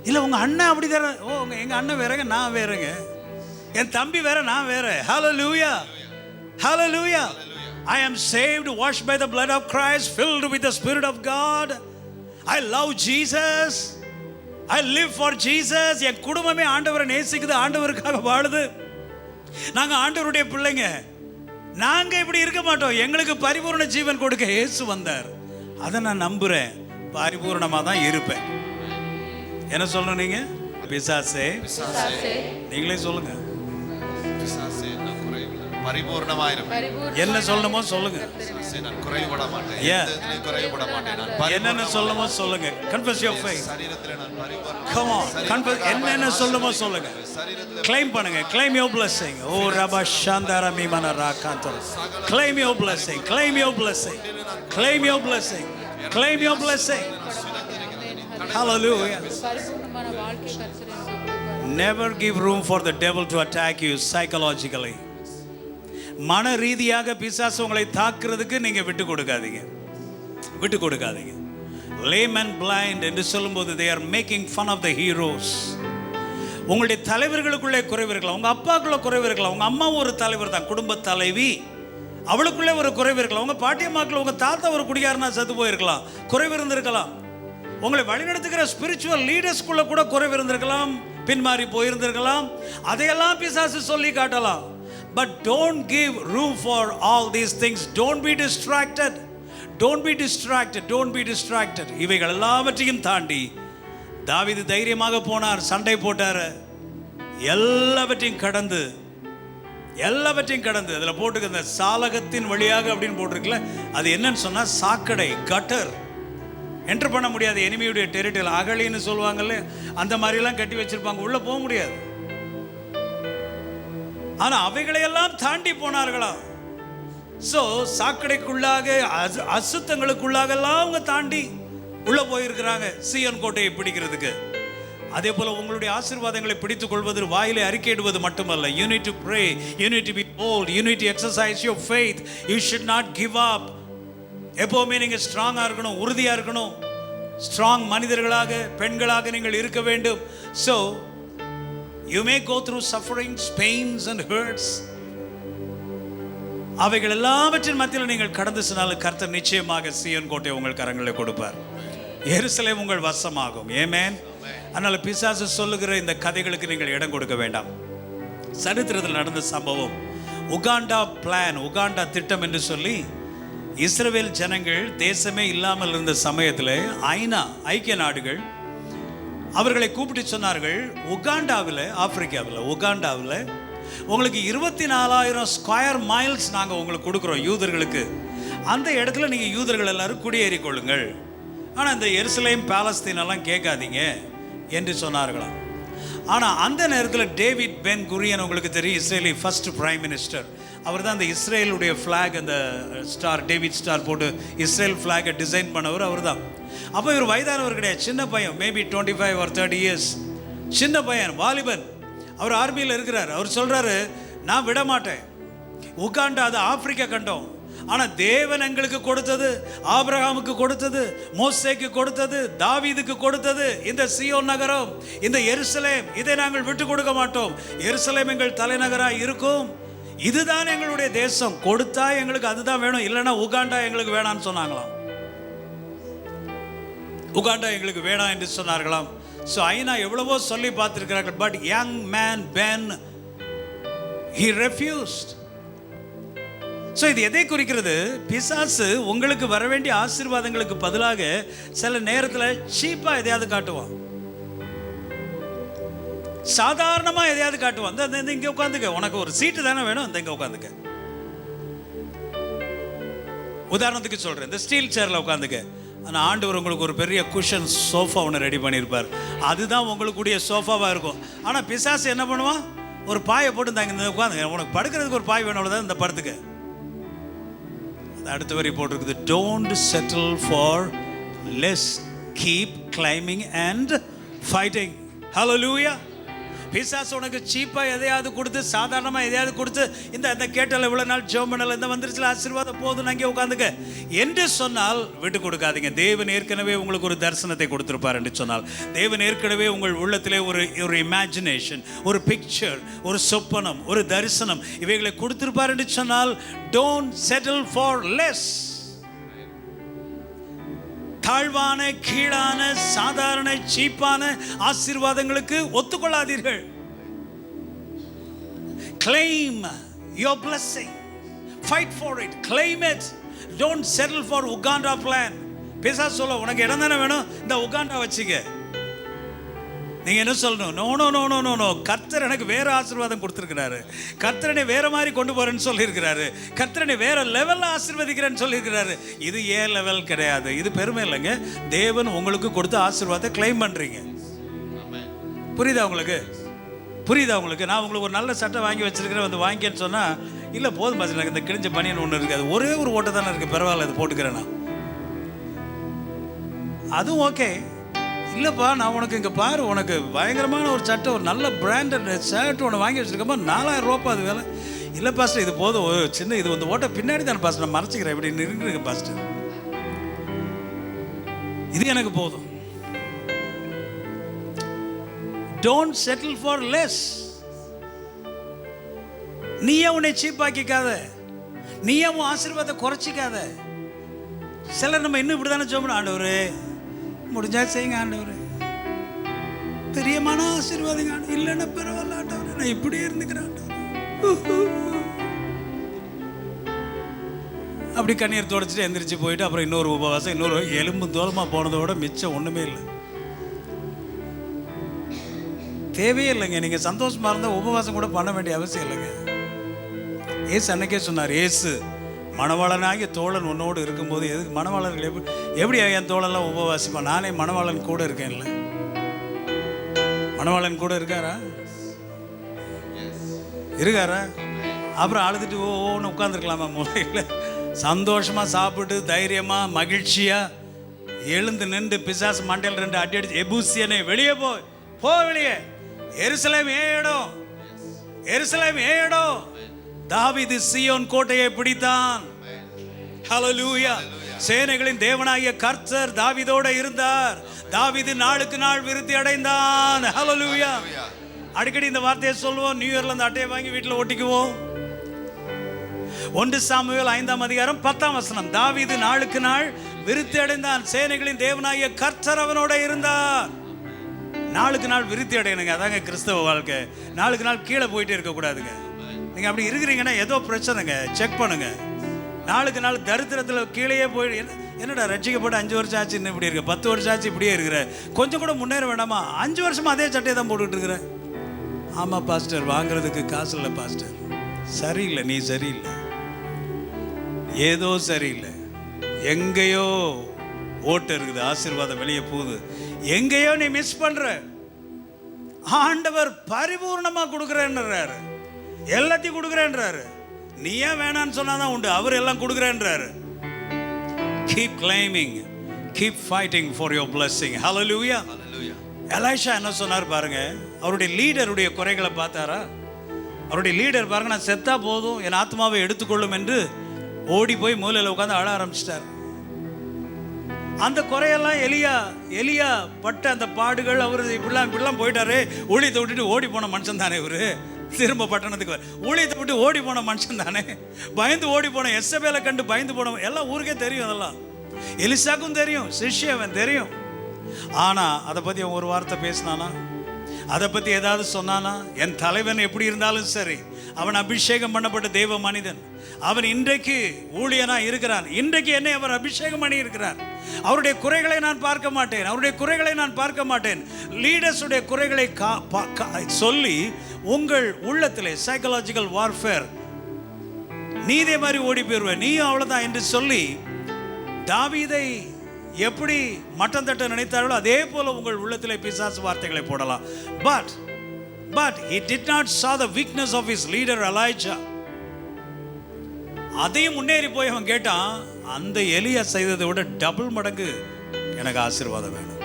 இல்ல உங்க அண்ணன் அப்படி தான, ஓ எங்க அண்ணன் வேறங்க, நான் வேறங்க, என் தம்பி வேற, நான் வேற. Hallelujah. I am saved, washed by the blood of Christ, filled with the Spirit of God. I love Jesus, I live for Jesus. என் குடும்பமே ஆண்டவரை நேசிக்குது, ஆண்டவருக்காக வாழுது. நாங்க ஆண்டவருடைய பிள்ளைங்க. நாங்க இப்படி இருக்க மாட்டோம். எங்களுக்கு பரிபூர்ண ஜீவன் கொடுக்க இயேசு வந்தார். அதை நான் நம்புறேன், பரிபூர்ணமா தான் இருப்பேன். என்ன சொல்லணும் நீங்க? பிசாசே நீங்களே சொல்லுங்க. என்ன சொல்லணுமோ சொல்லுங்க. என்னென்ன சொல்லணுமோ சொல்லுங்க. Confess your faith. Come on. Confess. என்னென்ன சொல்லணுமோ சொல்லுங்க. Claim பண்ணுங்க. Claim your blessing. Oh Rabba Shandara Mimana Rakantor. Claim your blessing. Claim your blessing. Claim your blessing. Claim your blessing. Hallelujah. Never give room for the devil to attack you psychologically. மன ரீதியாக பிசாசு உங்களை தாக்குறதுக்கு நீங்க விட்டு கொடுக்காதீங்க, விட்டு கொடுக்காதீங்க. Lame and blind என்று சொல்லும்போது they are making fun of the heroes. உங்களுடைய தலைவர்களுக்குள்ளே குறைவு இருக்கலாம், உங்க அப்பாக்குள்ள குறைவு இருக்கலாம், உங்க அம்மா ஒரு தலைவர் தான், குடும்ப தலைவி, அவளுக்குள்ளே ஒரு குறைவு இருக்கலாம், உங்க பாட்டியம்மாக்குள்ள உங்க தாத்தா ஒரு குடிகாரனா செத்து போயிருக்கலாம், குறைவு இருந்திருக்கலாம், உங்களை வழிநடத்துகிற ஸ்பிரிச்சுவல் லீடர்ஸ்குள்ள கூட குறைவு இருந்திருக்கலாம், பின்மாறி போயிருந்திருக்கலாம். அதையெல்லாம் பிசாசு சொல்லி காட்டலாம். But don't give room for all these things. Don't be distracted. Don't be distracted. Don't be distracted. இவைகள் எல்லாவற்றையும் தாண்டி தாவீது தைரியமாக போனார், சண்டை போட்டார். எல்லாவற்றையும் கடந்து அதில் போட்டுக்க இந்த சாலகத்தின் வழியாக அப்படின்னு போட்டிருக்கல, அது என்னன்னு சொன்னா சாக்கடை, கட்டர். என்டர் பண்ண முடியாது. எனிமியுடைய டெரிட்டரி, அகழின்னு சொல்லுவாங்கல்ல, அந்த மாதிரிலாம் கட்டி வச்சிருப்பாங்க, உள்ள போக முடியாது. ஆனா அவைகளையெல்லாம் தாண்டி போனார்களா? சோ சாக்கடைக்குள்ளாக, அசுத்தங்களுக்குள்ளாக எல்லாம் அவங்க தாண்டி உள்ள போயிருக்கிறாங்க சீயோன் கோட்டையை பிடிக்கிறதுக்கு. அதே போல உங்களுடைய ஆசீர்வாதங்களை பிடித்துக் கொள்வது வாயிலை அறிக்கையிடுவது மட்டுமல்ல. You need to pray, you need to be bold, you need to exercise your faith. You should not give up. எப்பவுமே நீங்க ஸ்ட்ராங்கா இருக்கணும், உறுதியா இருக்கணும். ஸ்ட்ராங் மனிதர்களாக, பெண்களாக நீங்கள் இருக்க வேண்டும். So you may go through sufferings, pains and hurts. அவைகள் எல்லாவற்றின் மத்தியில் நீங்கள் கடந்து சென்றால் கர்த்தர் நிச்சயமாக சீயோன் கோட்டை உங்கள் கரங்களில் கொடுப்பார். எருசலேம் உங்கள் வசமாகும். ஆமென். அதனால பிசாசு சொல்லுகிற இந்த கதைகளுக்கு நீங்கள் இடம் கொடுக்க வேண்டாம். சரித்திரத்தில் நடந்த சம்பவம், உகாண்டா பிளான், உகாண்டா திட்டம் என்று சொல்லி இஸ்ரவேல் ஜனங்கள் தேசமே இல்லாமல் இருந்த சமயத்தில் ஐக்கிய நாடுகள் அவர்களை கூப்பிட்டு சொன்னார்கள், உகாண்டாவில், ஆப்பிரிக்காவில் உகாண்டாவில் உங்களுக்கு 24,000 ஸ்கொயர் மைல்ஸ் நாங்கள் உங்களுக்கு கொடுக்குறோம் யூதர்களுக்கு. அந்த இடத்துல நீங்கள் யூதர்கள் எல்லாரும் குடியேறி கொள்ளுங்கள், ஆனால் இந்த எருசலேம் பாலஸ்தீனெல்லாம் கேட்காதீங்க என்று சொன்னார்களாம். ஆனால் அந்த நேரத்தில் டேவிட் பென் குரியன், உங்களுக்கு தெரியும், இஸ்ரேலி ஃபர்ஸ்ட் பிரைம் மினிஸ்டர். அவர் தான் அந்த இஸ்ரேலுடைய ஃப்ளாக், அந்த ஸ்டார், டேவிட் ஸ்டார் போட்டு இஸ்ரேல் ஃப்ளாகை டிசைன் பண்ணவர் அவர் தான். அப்போ இவர் வயதானவர் கிடையாது, சின்ன பையன், மேபி 25 or 30 years, சின்ன பையன், வாலிபன். அவர் ஆர்மியில் இருக்கிறார். அவர் சொல்றாரு, நான் விட மாட்டேன். உகாண்டா அது ஆப்பிரிக்கா கண்டம், ஆனால் தேவன் எங்களுக்கு கொடுத்தது, ஆபிரகாமுக்கு கொடுத்தது, மோசேக்கு கொடுத்தது, தாவீதுக்கு கொடுத்தது இந்த சீயோன் நகரம், இந்த எருசலேம், இதை நாங்கள் விட்டு கொடுக்க மாட்டோம். எருசலேம் எங்கள் தலைநகராக இருக்கும், இதுதான் எங்களுடைய தேசம். கொடுத்தா எங்களுக்கு அதுதான் வேணும், இல்லைன்னா உகாண்டா எங்களுக்கு வேணாம்னு சொன்னாங்களாம். உகாண்டா எங்களுக்கு வேணாம் என்று சொன்னார்களாம். ஸோ ஐநா எவ்வளவோ சொல்லி பார்த்துருக்கிறார்கள். But young man Ben, he refused. So இது எதை குறிக்கிறது? பிசாசு உங்களுக்கு வர வேண்டிய ஆசீர்வாதங்களுக்கு பதிலாக சில நேரத்தில் சீப்பாக எதையாவது காட்டுவான், சாதாரணமாக எதையாவது காட்டுவான். இந்த இங்கே உட்காந்துக்க, உனக்கு ஒரு சீட்டு தானே வேணும், இந்த இங்கே உட்காந்துக்க. உதாரணத்துக்கு சொல்கிறேன், இந்த ஸ்டீல் சேரில் உட்காந்துக்க. ஆனால் ஆண்டவர் உங்களுக்கு ஒரு பெரிய குஷன் சோஃபா ஒன்று ரெடி பண்ணியிருப்பார், அதுதான் உங்களுக்குடைய சோஃபாவாக இருக்கும். ஆனால் பிசாசு என்ன பண்ணுவான்? ஒரு பாயை போட்டு தாங்க இந்த உட்காந்து, உனக்கு படுக்கிறதுக்கு ஒரு பாய் வேணும், அவ்வளோதான், இந்த படுத்துக்க. அது அடுத்த வரி போட்டிருக்குது, don't settle for less, keep climbing and fighting. ஹல்லேலூயா. பிசாசு உனக்கு சீப்பாக எதையாவது கொடுத்து, சாதாரணமாக எதையாவது கொடுத்து, இந்த கேட்டல இவ்வளோ நாள் ஜெபம் பண்ணல, இந்த வந்துருச்சுல ஆசீர்வாதம் போதும், அங்கே உட்காந்துக்க என்று சொன்னால் விட்டு கொடுக்காதீங்க. தேவன் ஏற்கனவே உங்களுக்கு ஒரு தரிசனத்தை கொடுத்திருப்பார் என்று சொன்னால், தேவன் ஏற்கனவே உங்கள் உள்ளத்திலே ஒரு இமேஜினேஷன், ஒரு பிக்சர், ஒரு சொப்பனம், ஒரு தரிசனம் இவைகளை கொடுத்திருப்பார் என்று சொன்னால், டோன்ட் செட்டில் ஃபார் லெஸ். தாழ்வான, கீழான, சாதாரண, சீப்பான ஆசீர்வாதங்களுக்கு ஒத்துக்கொள்ளாதீர்கள். Claim your blessing. Fight for it. Claim it. Don't settle for Uganda plan. பிசாசு சொல்ல, உனக்கு இடம் தானே வேணும், இந்த உகாண்டா வச்சுக்க. நீங்க என்ன சொல்லணும்? No no no no no no. கர்த்தர் எனக்கு வேற ஆசீர்வாதம் கொடுத்துருக்கிறாரு. கர்த்தரனை வேற மாதிரி கொண்டு போறேன்னு சொல்லியிருக்கிறாரு. கர்த்தரனை வேற லெவல்ல ஆசீர்வதிக்கிறேன்னு சொல்லியிருக்கிறாரு. இது ஏன் லெவல் கிடையாது. இது பெருமை இல்லைங்க. தேவன் உங்களுக்கு கொடுத்த ஆசீர்வாதத்தை கிளைம் பண்றீங்க. புரியுதா உங்களுக்கு? புரியுதா உங்களுக்கு? நான் உங்களுக்கு ஒரு நல்ல சட்டை வாங்கி வச்சிருக்கிறேன், வந்து வாங்கிக்கன்னு சொன்னா, இல்லை போதும் பாஸ், எனக்கு இந்த கிழிஞ்ச பனியன் ஒன்று இருக்குது, அது ஒரே ஒரு ஓட்டை தானே இருக்குது, பரவாயில்ல அது போட்டுக்கிறேன் நான், அதுவும் ஓகே. இல்லைப்பா நான் உனக்கு இங்கே பாரு, உனக்கு பயங்கரமான ஒரு சட்டை, ஒரு நல்ல பிராண்டட் ஷர்ட் ஒன்று வாங்கி வச்சுருக்கப்போ 4000 ரூபா அது வேலை. இல்லை பாஸ்டர் இது போதும், சின்ன இது வந்து ஓட்ட பின்னாடி தானே பாஸ்டர், நான் மறைச்சிக்கிறேன் இப்படி நிறுங்க பாஸ்டர், இது எனக்கு போதும். Don't settle for less. நீயே உன்னை சீப்பாக்கிக்காத, நீயே உன் ஆசீர்வாதத்தை குறைச்சிக்காத. சிலர் நம்ம இன்னும் இப்படி தானே சொல்ல, ஆண்டவரே முடிஞ்சா செய்யுங்க ஆண்டவரே, பிரியமான ஆசீர்வாதங்க, இல்லைன்னா பரவாயில்ல ஆண்டவரே, நான் இப்படியே இருந்துக்கிறேன் ஆண்டவரே. அப்படி கண்ணீர் தொடச்சிட்டு எந்திரிச்சு போயிட்டு அப்புறம் இன்னொரு உபவாசம், இன்னொரு எலும்பு தோலமாக போனதோட மிச்சம் ஒன்றுமே இல்லை. தேவையே இல்லைங்க. நீங்கள் சந்தோஷமாக இருந்தால் உபவாசம் கூட பண்ண வேண்டிய அவசியம் இல்லைங்க. ஏசு அன்னைக்கே சொன்னார், ஏசு மணவாளனாகிய தோழன் உன்னோடு இருக்கும்போது எதுக்கு மணவாளர்கள் எப்படி என் தோழெல்லாம் உபவாசிப்பான்? நானே மணவாளன் கூட இருக்கேன்ல. மணவாளன் கூட இருக்காரா? இருக்காரா? அப்புறம் அழுதுட்டு ஓன்னு உட்காந்துருக்கலாமா மூலையில்? சந்தோஷமாக சாப்பிட்டு தைரியமாக மகிழ்ச்சியாக எழுந்து நின்று பிசாசு மண்டையில் 2 அடி அடிச்சு, எபூசியனே வெளியே போ வெளியே, எருசலேம் ஏடும், எருசலேம் ஏடும். தாவீது சீயோன் கோட்டையை பிடித்தான். ஹல்லேலூயா. சேனைகளின் தேவனாகிய கர்த்தர் தாவீதோட இருந்தார். தாவீது நாளுக்கு நாள் விருத்தி அடைந்தான். ஹல்லேலூயா. அடிக்கடி இந்த வார்த்தையை சொல்லுவோம். நியூ இயர்ல அந்த அட்டையை வாங்கி வீட்டில் ஒட்டிக்குவோம். 1 சாமுவேல் 5ஆம் அதிகாரம் 10ஆம் வசனம். தாவீது நாளுக்கு நாள் விருத்தி அடைந்தான். சேனைகளின் தேவனாகிய கர்த்தர் அவனோட இருந்தார். நாளுக்கு நாள் விருத்தி அடையணுங்க. அதாங்க கிறிஸ்தவ வாழ்க்கை. நாளுக்கு நாள் கீழே போயிட்டே இருக்கக்கூடாதுங்க. நீங்கள் அப்படி இருக்கிறீங்கன்னா ஏதோ பிரச்சனைங்க, செக் பண்ணுங்க. நாளுக்கு நாள் தரித்திரத்தில் கீழேயே போய், என்னடா ரட்சிக்கப்பட்டு 5 வருஷம் ஆச்சு இன்னும் இப்படி இருக்கு, 10 வருஷம் ஆச்சு இப்படியே இருக்கிற, கொஞ்சம் கூட முன்னேற வேண்டாமா? 5 வருஷமா அதே சட்டையை தான் போட்டுக்கிட்டு இருக்கிறேன். ஆமாம் பாஸ்டர், வாங்குறதுக்கு காசு இல்லை பாஸ்டர். சரியில்லை, நீ சரியில்லை, ஏதோ சரியில்லை. எங்கேயோ ஓட்டு இருக்குது, ஆசீர்வாதம் வெளியே போகுது, எங்கேயோ நீ மிஸ் பண்ற. ஆண்டவர் பரிபூர்ணமா கொடுக்குறேன்றாரு, எல்லாத்தையும் கொடுக்குறேன்றாரு. நீ ஏன் வேணான்னு சொன்னாதான் உண்டு, அவர் எல்லாம் கொடுக்குறேன்றாரு. Keep claiming, keep fighting for your blessing. Hallelujah. எலைஷா என்ன சொன்னார் பாருங்க. அவருடைய லீடருடைய குறைகளை பார்த்தாரா? அவருடைய லீடர் பாருங்க, நான் செத்தா போதும், என் ஆத்மாவை எடுத்துக்கொள்ளும் என்று ஓடி போய் மூலையில் உட்காந்து அழ ஆரம்பிச்சிட்டார். அந்த குறையெல்லாம் எலியா பட்ட அந்த பாடுகள், அவர் இப்படிலாம் போயிட்டாரு. ஊழியத்தை விட்டுட்டு ஓடி போன மனுஷன் தானே இவரு. திரும்ப பட்டணத்துக்கு ஊழியத்தை விட்டு ஓடி போன மனுஷன் தானே. பயந்து ஓடி போன, எசபேலை கண்டு பயந்து போன, எல்லாம் ஊருக்கே தெரியும். அதெல்லாம் எலிசாக்கும் தெரியும், சிஷ்யவன் தெரியும். ஆனா அதை பத்தி அவன் ஒரு வார்த்தை பேசினானா? அதை பத்தி ஏதாவது சொன்னானா? என் தலைவன் எப்படி இருந்தாலும் சரி, அவன் அபிஷேகம் பண்ணப்பட்ட தேவ மனிதன். அவன் இன்றைக்கு ஊழியனா இருக்கிறான். இன்றைக்கு என்னை அவர் அபிஷேகம் பண்ணி இருக்கிறார். அவருடைய குறைகளை நான் பார்க்க மாட்டேன், அவருடைய குறைகளை நான் பார்க்க மாட்டேன். லீடர்ஸுடைய குறைகளை சொல்லி உங்கள் உள்ளத்திலே சைக்கலாஜிக்கல் வார்ஃபேர், நீதே மாதிரி ஓடி போயிருவேன், நீயும் அவ்வளவுதான் என்று சொல்லி தாவீதை எப்படி மட்டம் தட்ட நினைத்தார்களோ அதே போல உங்கள் உள்ளத்திலே பிசாசு வார்த்தைகளை போடலாம். But he did not saw the weakness of his leader Elijah. அதையும் முன்னேறி போய் அவன் கேட்டான், அந்த எலியா செய்ததை விட டபுள் மடங்கு எனக்கு ஆசீர்வாதம் வேணும்.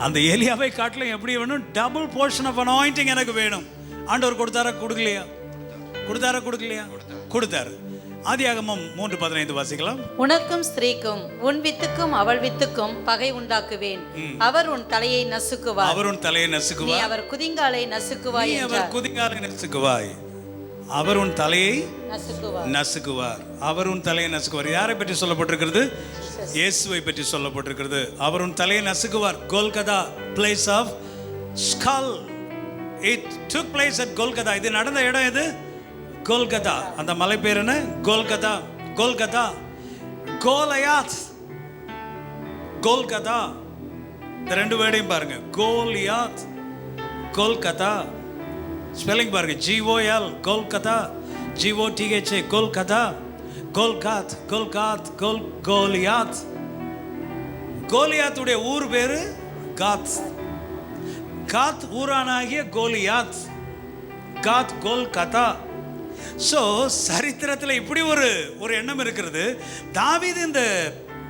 அந்த எலியாவை காட்டிலும் எப்படி வேணும்? டபுள் போர்ஷன் ஆஃப் அனாயிண்டிங் எனக்கு வேணும். ஆண்டவர் கொடுத்தாரா கொடுக்கலையா? கொடுத்தாரு. ஆதியாகமம் 3:15 வாசிக்கலாம். உனக்கும் ஸ்திரீக்கும் உன் வித்துக்கும் அவள் வித்துக்கும் பகை உண்டாக்குவேன். அவர் உன் தலையை நசுக்குவார். நீ அவர் குதிங்காலை நசுக்குவாய். அவர் உன் தலையை நசுக்குவார். நசுக்குவார். அவர் உன் தலையை நசுக்குவார். யாரை பற்றி சொல்லப்பட்டிருக்கிறது? இயேசுவை பற்றி சொல்லப்பட்டிருக்கிறது. அவர் உன் தலையை நசுக்குவார். Golgotha, place of skull. It took place at Golgotha. இது நடந்த இடம் எது? கோல்கதா. அந்த மலை பேர் என்ன? கோல்கதா. கோல்கதா, கோலியாத், கோல்கதா. இந்த ரெண்டு வேர்டையும் பாருங்க. கோலியாத், கோல்கதா. ஸ்பெல்லிங் பாருங்க. GOL, கோல்கதா. GOTHA, கோல்கதா. கோல்காத், கோல்காத், கோலியாத். கோலியாத்துடைய ஊர் பேரு காத். காத் ஊரானாகிய கோலியாத். காத், கோல்கதா. ஸோ சரித்திரத்தில் இப்படி ஒரு எண்ணம் இருக்கிறது. தாவீது இந்த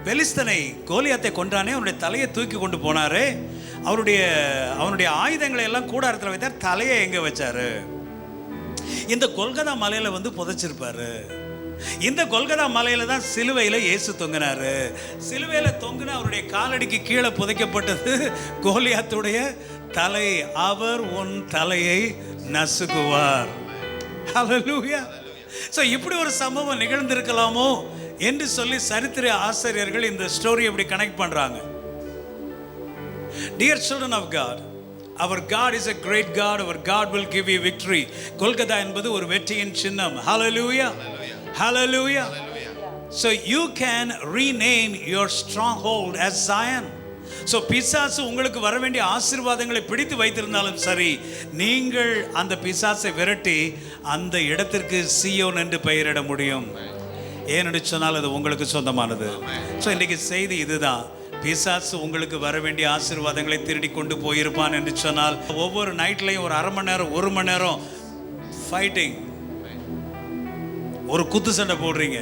பெலிஸ்தனை, கோலியாத்தை கொன்றானே, அவனுடைய தலையை தூக்கி கொண்டு போனாரே, அவனுடைய ஆயுதங்களை எல்லாம் கூடாரத்தில் வைத்தார். தலையை எங்க வச்சாரு? இந்த கொல்கதா மலையில புதைச்சிருப்பாரு. இந்த கொல்கதா மலையில தான் சிலுவையில இயேசு தொங்கினாரு. சிலுவையில தொங்கின அவருடைய காலடிக்கு கீழே புதைக்கப்பட்டது கோலியாத்துடைய தலை. அவர் உன் தலையை நசுக்குவார். ஹல்லேலூயா. ஸோ இப்படி ஒரு சம்பவம் நிகழ்ந்திருக்கலாமோ என்று சொல்லி சரித்திர ஆசிரியர்கள் இந்த ஸ்டோரி எப்படி கனெக்ட் பண்றாங்க. Dear children of God, our God is a great God. Our God will give you victory. Kolkata என்பது ஒரு வெற்றியின் சின்னம். Hallelujah. Hallelujah. So you can rename your stronghold as Zion. So பிசாசு உங்களுக்கு வர வேண்டிய ஆசீர்வாதங்களை பிடித்து வைத்திருந்தாலும் சரி, நீங்கள் அந்த பிசாசை விரட்டி அந்த இடத்திற்கு சீயோன் என்று பெயரிட முடியும். ஏனென்று சொன்னால் அது உங்களுக்கு சொந்தமானது. ஸோ இன்றைக்கு செய்தி இதுதான். பிசாசு உங்களுக்கு வர வேண்டிய ஆசீர்வாதங்களை திருடி கொண்டு போயிருப்பான் என்று சொன்னால், ஒவ்வொரு நைட்லையும் ஒரு அரை மணி நேரம் 1 மணி நேரம் ஃபைட்டிங், ஒரு குத்து சண்டை போடுறீங்க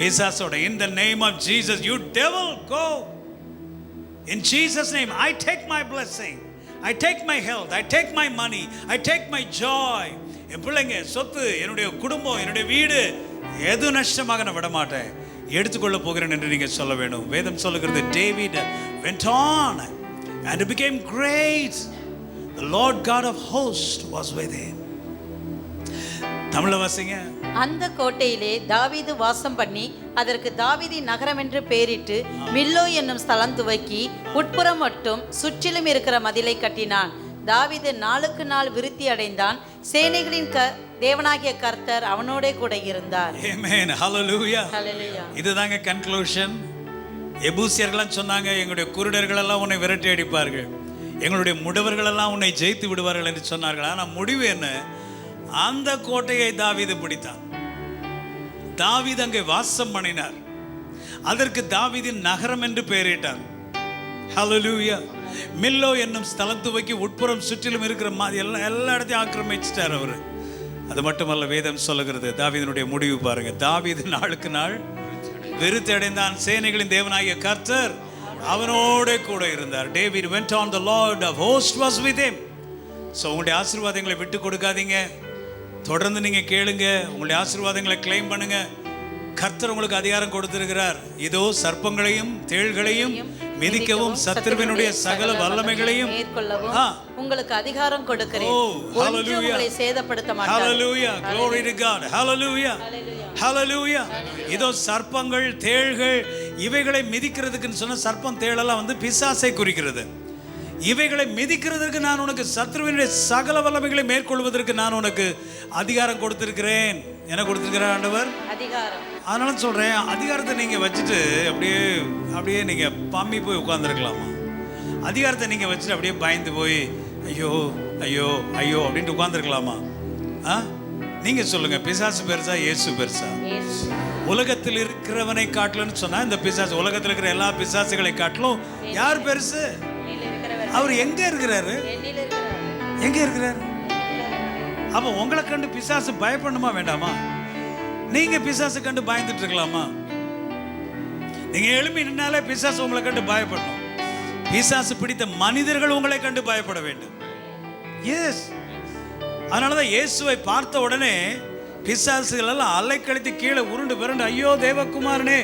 பிசாசோட. In the name of Jesus, you devil, go. In Jesus' name, I take my blessing, I take my health, I take my money, I take my joy. என் பிள்ளைங்க, சொத்து, என்னுடைய குடும்பம், என்னுடைய வீடு, எது நஷ்டமாக நான் விட மாட்டேன், எடுத்துக்கொள்ள போகிறேன் என்று நீங்கள் சொல்ல வேண்டும். வேதம் சொல்லுகிறது, David went on and became great. The Lord God of hosts was with him. தமிழ்ல வாசிங்க. அந்த கோட்டையிலே தாவீது வாசம் பண்ணி அதற்கு தாவீதி நகரம் என்று பெயரிட்டு மில்லோ என்னும் ஸ்தலம் துவக்கி உட்புறம் மட்டும் சுற்றிலும் இருக்கிற மதிலை கட்டினான். தாவீது நாளுக்கு நாள் விருத்தி அடைந்தான். சேனைகளின் தேவனாகிய கர்த்தர் அவனோட கூட இருந்தார். Amen. Hallelujah. Hallelujah. இதுதாங்க கன்க்ளூஷன். எபூசியர்கள்லாம் சொன்னாங்க, எங்களுடைய குருடர்கள் எல்லாம் உன்னை விரட்டி அடிப்பார்கள், எங்களுடைய முடவர்கள் எல்லாம் உன்னை ஜெயித்து விடுவார்கள் என்று சொன்னார்கள். ஆனால் முடிவு என்ன? அந்த கோட்டையை தாவீது பிடித்தான். தாவீது அங்கே வாசம் பண்ணினார். அதற்கு தாவீதின் நகரம் என்று பெயரிட்டார். ஹல்லேலூயா. மில்லோ என்னும் ஸ்தலம் துவக்கி உட்புறம் சுற்றிலும் இருக்கிற எல்லா இடத்தையும் ஆக்கிரமிச்சிட்டார் அவர். அது மட்டுமல்ல, வேதம் சொல்லுகிறது, தாவீதினுடைய முடிவு பாருங்க. தாவீது நாளுக்கு நாள் விருத்தி அடைந்தான். சேனைகளின் தேவனாகிய கர்த்தர் அவனோட கூட இருந்தார். David went on, the Lord of hosts was with him. So உங்களுடைய ஆசீர்வாதங்களை விட்டு கொடுக்காதீங்க. தொடர்ந்து நீங்க கேளுங்க, உங்களுடைய ஆசீர்வாதங்களை கிளைம் பண்ணுங்க. கர்த்தர் உங்களுக்கு அதிகாரம் கொடுத்திருக்கிறார். இதோ சர்ப்பங்களையும் தேள்களையும் மிதிக்கவும் சத்துருவினுடைய சகல வல்லமைகளையும் மேற்கொள்ளவும் உங்களுக்கு அதிகாரம் கொடுக்கிறேன். ஒன்றும் உங்களை சேதப்படுத்த மாட்டாது. ஹல்லேலூயா. Glory to God. Hallelujah. Hallelujah. இதோ சர்ப்பங்கள், தேள்கள், இவைகளை மிதிக்கிறதுக்குன்னு சொன்ன சர்ப்பம் தேளெல்லாம் பிசாசை குறிக்கிறது. இவைகளை மிதிக்கிறதற்கு நான் உனக்கு சத்துருவினுடைய சகல வல்லமைகளை மேற்கொள்வதற்கு நான் உனக்கு அதிகாரம் கொடுத்திருக்கிறேன். என்ன கொடுத்திருக்கிறார் ஆண்டவர்? அதிகாரம். அதனால சொல்றேன், அதிகாரத்தை நீங்க வச்சுட்டு அப்படியே நீங்க பம்மி போய் உட்கார்ந்துருக்கலாமா? அதிகாரத்தை நீங்க வச்சுட்டு அப்படியே பயந்து போய் ஐயோ ஐயோ ஐயோ அப்படின்ட்டு உட்கார்ந்துருக்கலாமா? நீங்க சொல்லுங்க, பிசாசு பெருசா இயேசு பெருசா? உலகத்தில் இருக்கிறவனை காட்டலன்னு சொன்னா, இந்த பிசாசு, உலகத்தில் இருக்கிற எல்லா பிசாசுகளை காட்டிலும் யார் பெருசு? அவர் எங்க இருக்கிறாரு? எங்க இருக்கிறாரு? அப்ப உங்களை கண்டு பிசாசு பயப்படணுமா வேண்டாமா? நீங்க பிசாசு கண்டு பயந்துட்டு இருக்கலாமா? நீங்க எழுப்பி நின்னாலே பிசாசு உங்களை கண்டு பயப்படணும். பிசாசு பிடித்த மனிதர்கள் உங்களை கண்டு பயப்பட வேண்டும். எஸ். அதனாலதான் இயேசுவை பார்த்த உடனே பிசாசுகள் எல்லாம் அலைக்கழித்து கீழே உருண்டு பிறண்டு, ஐயோ தேவகுமாரனே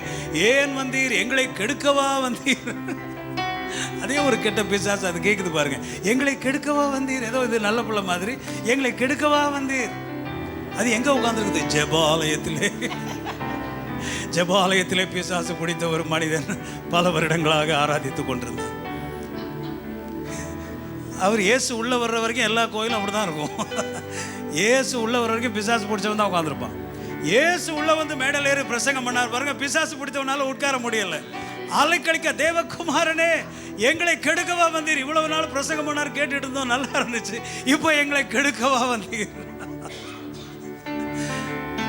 ஏன் வந்தீர், எங்களை கெடுக்கவா வந்தீர். அதே ஒரு கெட்ட பிசாசு அது கேட்குது பாருங்க, எங்களை கெடுக்கவா வந்தீர். ஏதோ இது நல்ல பிள்ளை மாதிரி, எங்களை கெடுக்கவா வந்தீர். அது எங்க உட்கார்ந்துருக்குது? ஜெபாலயத்திலே. ஜெபாலயத்திலே பிசாசு பிடித்த ஒரு மனிதன் பல வருடங்களாக ஆராதித்து கொண்டிருந்தார். அவர் இயேசு உள்ள வர்ற வரைக்கும் எல்லா கோயிலும் அப்படிதான் இருக்கும். இயேசு உள்ள வர்ற வரைக்கும் பிசாசு பிடிச்சவன் தான் உட்காந்துருப்பான். இயேசு உள்ள வந்து மேடையில் ஏறி பிரசங்கம் பண்ணார் பாருங்க, பிசாசு பிடித்தவனால உட்கார முடியல. அலைக்கழிக்க, தேவகுமாரனே எங்களை கெடுக்கவா வந்தீர்? இவ்வளவு நாள் பிரசங்கம் பண்ணார், கேட்டுட்டு இருந்தோம், நல்லா இருந்துச்சு, இப்போ எங்களை கெடுக்கவா வந்தீர்?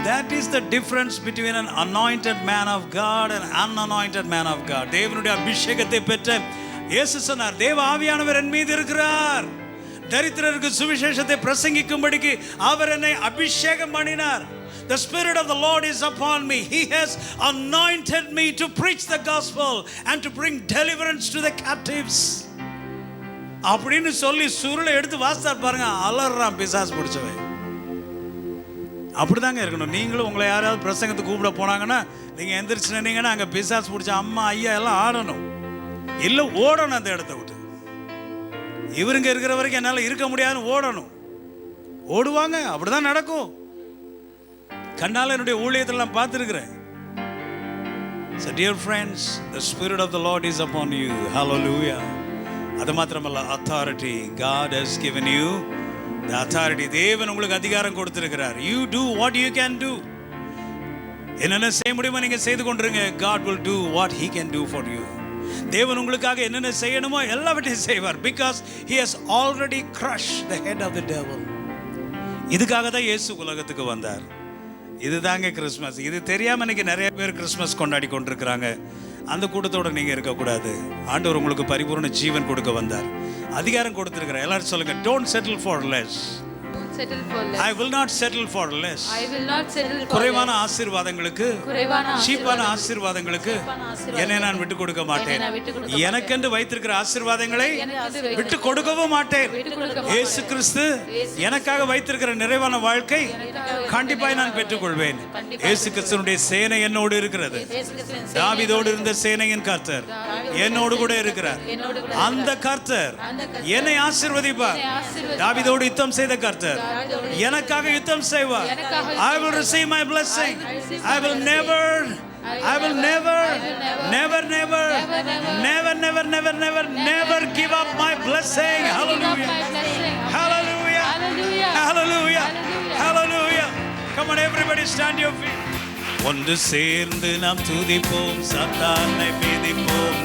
That is the difference between an anointed man of God and an unanointed man of God. தேவனுடைய அபிஷேகத்தை பெற்ற இயேசு சொன்னார், தேவ ஆவியானவர் என் மீது இருக்கிறார், தரித்திரருக்கு சுவிசேஷத்தை பிரசங்கிக்கும்படிக்கு அவர் என்னை அபிஷேகம் பண்ணினார். The Spirit of the Lord is upon me. He has anointed me to preach the gospel and to bring deliverance to the captives. அப்படின்னு சொல்லி சுருளை எடுத்து வாசித்தார் பாருங்க, அலறான் பிசாசு பிடிச்சவன். அப்படிதாங்க இருக்கணும். நீங்களும் உங்களை யாராவது பிரசங்கத்துக்கு கூப்பிட போனாங்கன்னா நீங்கள் எந்திரிச்சு நின்னீங்கன்னா அங்கே பிசாசு பிடிச்ச அம்மா ஐயா எல்லாம் ஆடணும், இல்லை ஓடணும் அந்த இடத்த விட்டு. இவருங்க இருக்கிற வரைக்கும் என்னால் இருக்க முடியாதுன்னு ஓடணும். ஓடுவாங்க, அப்படிதான் நடக்கும். கண்ணால் என்னுடைய ஊழியத்தில் நான் பார்த்துருக்கிறேன். So dear friends, the Spirit of the Lord is upon you. Hallelujah. அது மாத்திரமல்ல, authority. God has given you the authority. தேவன் உங்களுக்கு அதிகாரம் கொடுத்திருக்கிறார். You do what you can do. என்னென்ன செய்ய முடியுமோ நீங்க செய்து கொண்டிருங்க. God will do what he can do for you. தேவன் உங்களுக்காக என்னென்ன செய்யணுமோ எல்லாவற்றையும் செய்வார். Because he has already crushed the head of the devil. இதுக்காக தான் இயேசு உலகத்துக்கு வந்தார். இதுதாங்க கிறிஸ்மஸ். இது தெரியாம இன்னைக்கு நிறைய பேர் கிறிஸ்மஸ் கொண்டாடி கொண்டிருக்கிறாங்க. அந்த கூட்டத்தோட நீங்க இருக்கக்கூடாது. ஆண்டவர் உங்களுக்கு பரிபூர்ண ஜீவன் கொடுக்க வந்தார், அதிகாரம் கொடுத்திருக்கிறார். எல்லாரும் சொல்லுங்க, don't settle for less. I will not settle for less. குறைவான ஆசீர்வாதங்களுக்கு, சீப்பான ஆசீர்வாதங்களுக்கு என்னை நான் விட்டு கொடுக்க மாட்டேன். எனக்கென்று வைத்திருக்கிற ஆசீர்வாதங்களை விட்டு கொடுக்கவும் மாட்டேன். இயேசு கிறிஸ்து எனக்காக வைத்திருக்கிற நிறைவான வாழ்க்கை கண்டிப்பாய் நான் பெற்றுக்கொள்வேன். இயேசு கிறிஸ்துனுடைய சேனை என்னோடு இருக்கிறது. தாவீதோடு இருந்த சேனையின் கர்த்தர் என்னோடு கூட இருக்கிறார். அந்த கர்த்தர் என்னை ஆசீர்வதிப்பார். தாவீதோடு யுத்தம் செய்த கர்த்தர் எனக்காக யுத்தம் செய்வார். I will receive my blessing. I will never give up my blessing. Hallelujah. Hallelujah. Hallelujah. Hallelujah. Come on everybody, stand your feet. ஒன்று சேர்ந்து நாம் துதிப்போம், சாத்தானை மிதிப்போம்,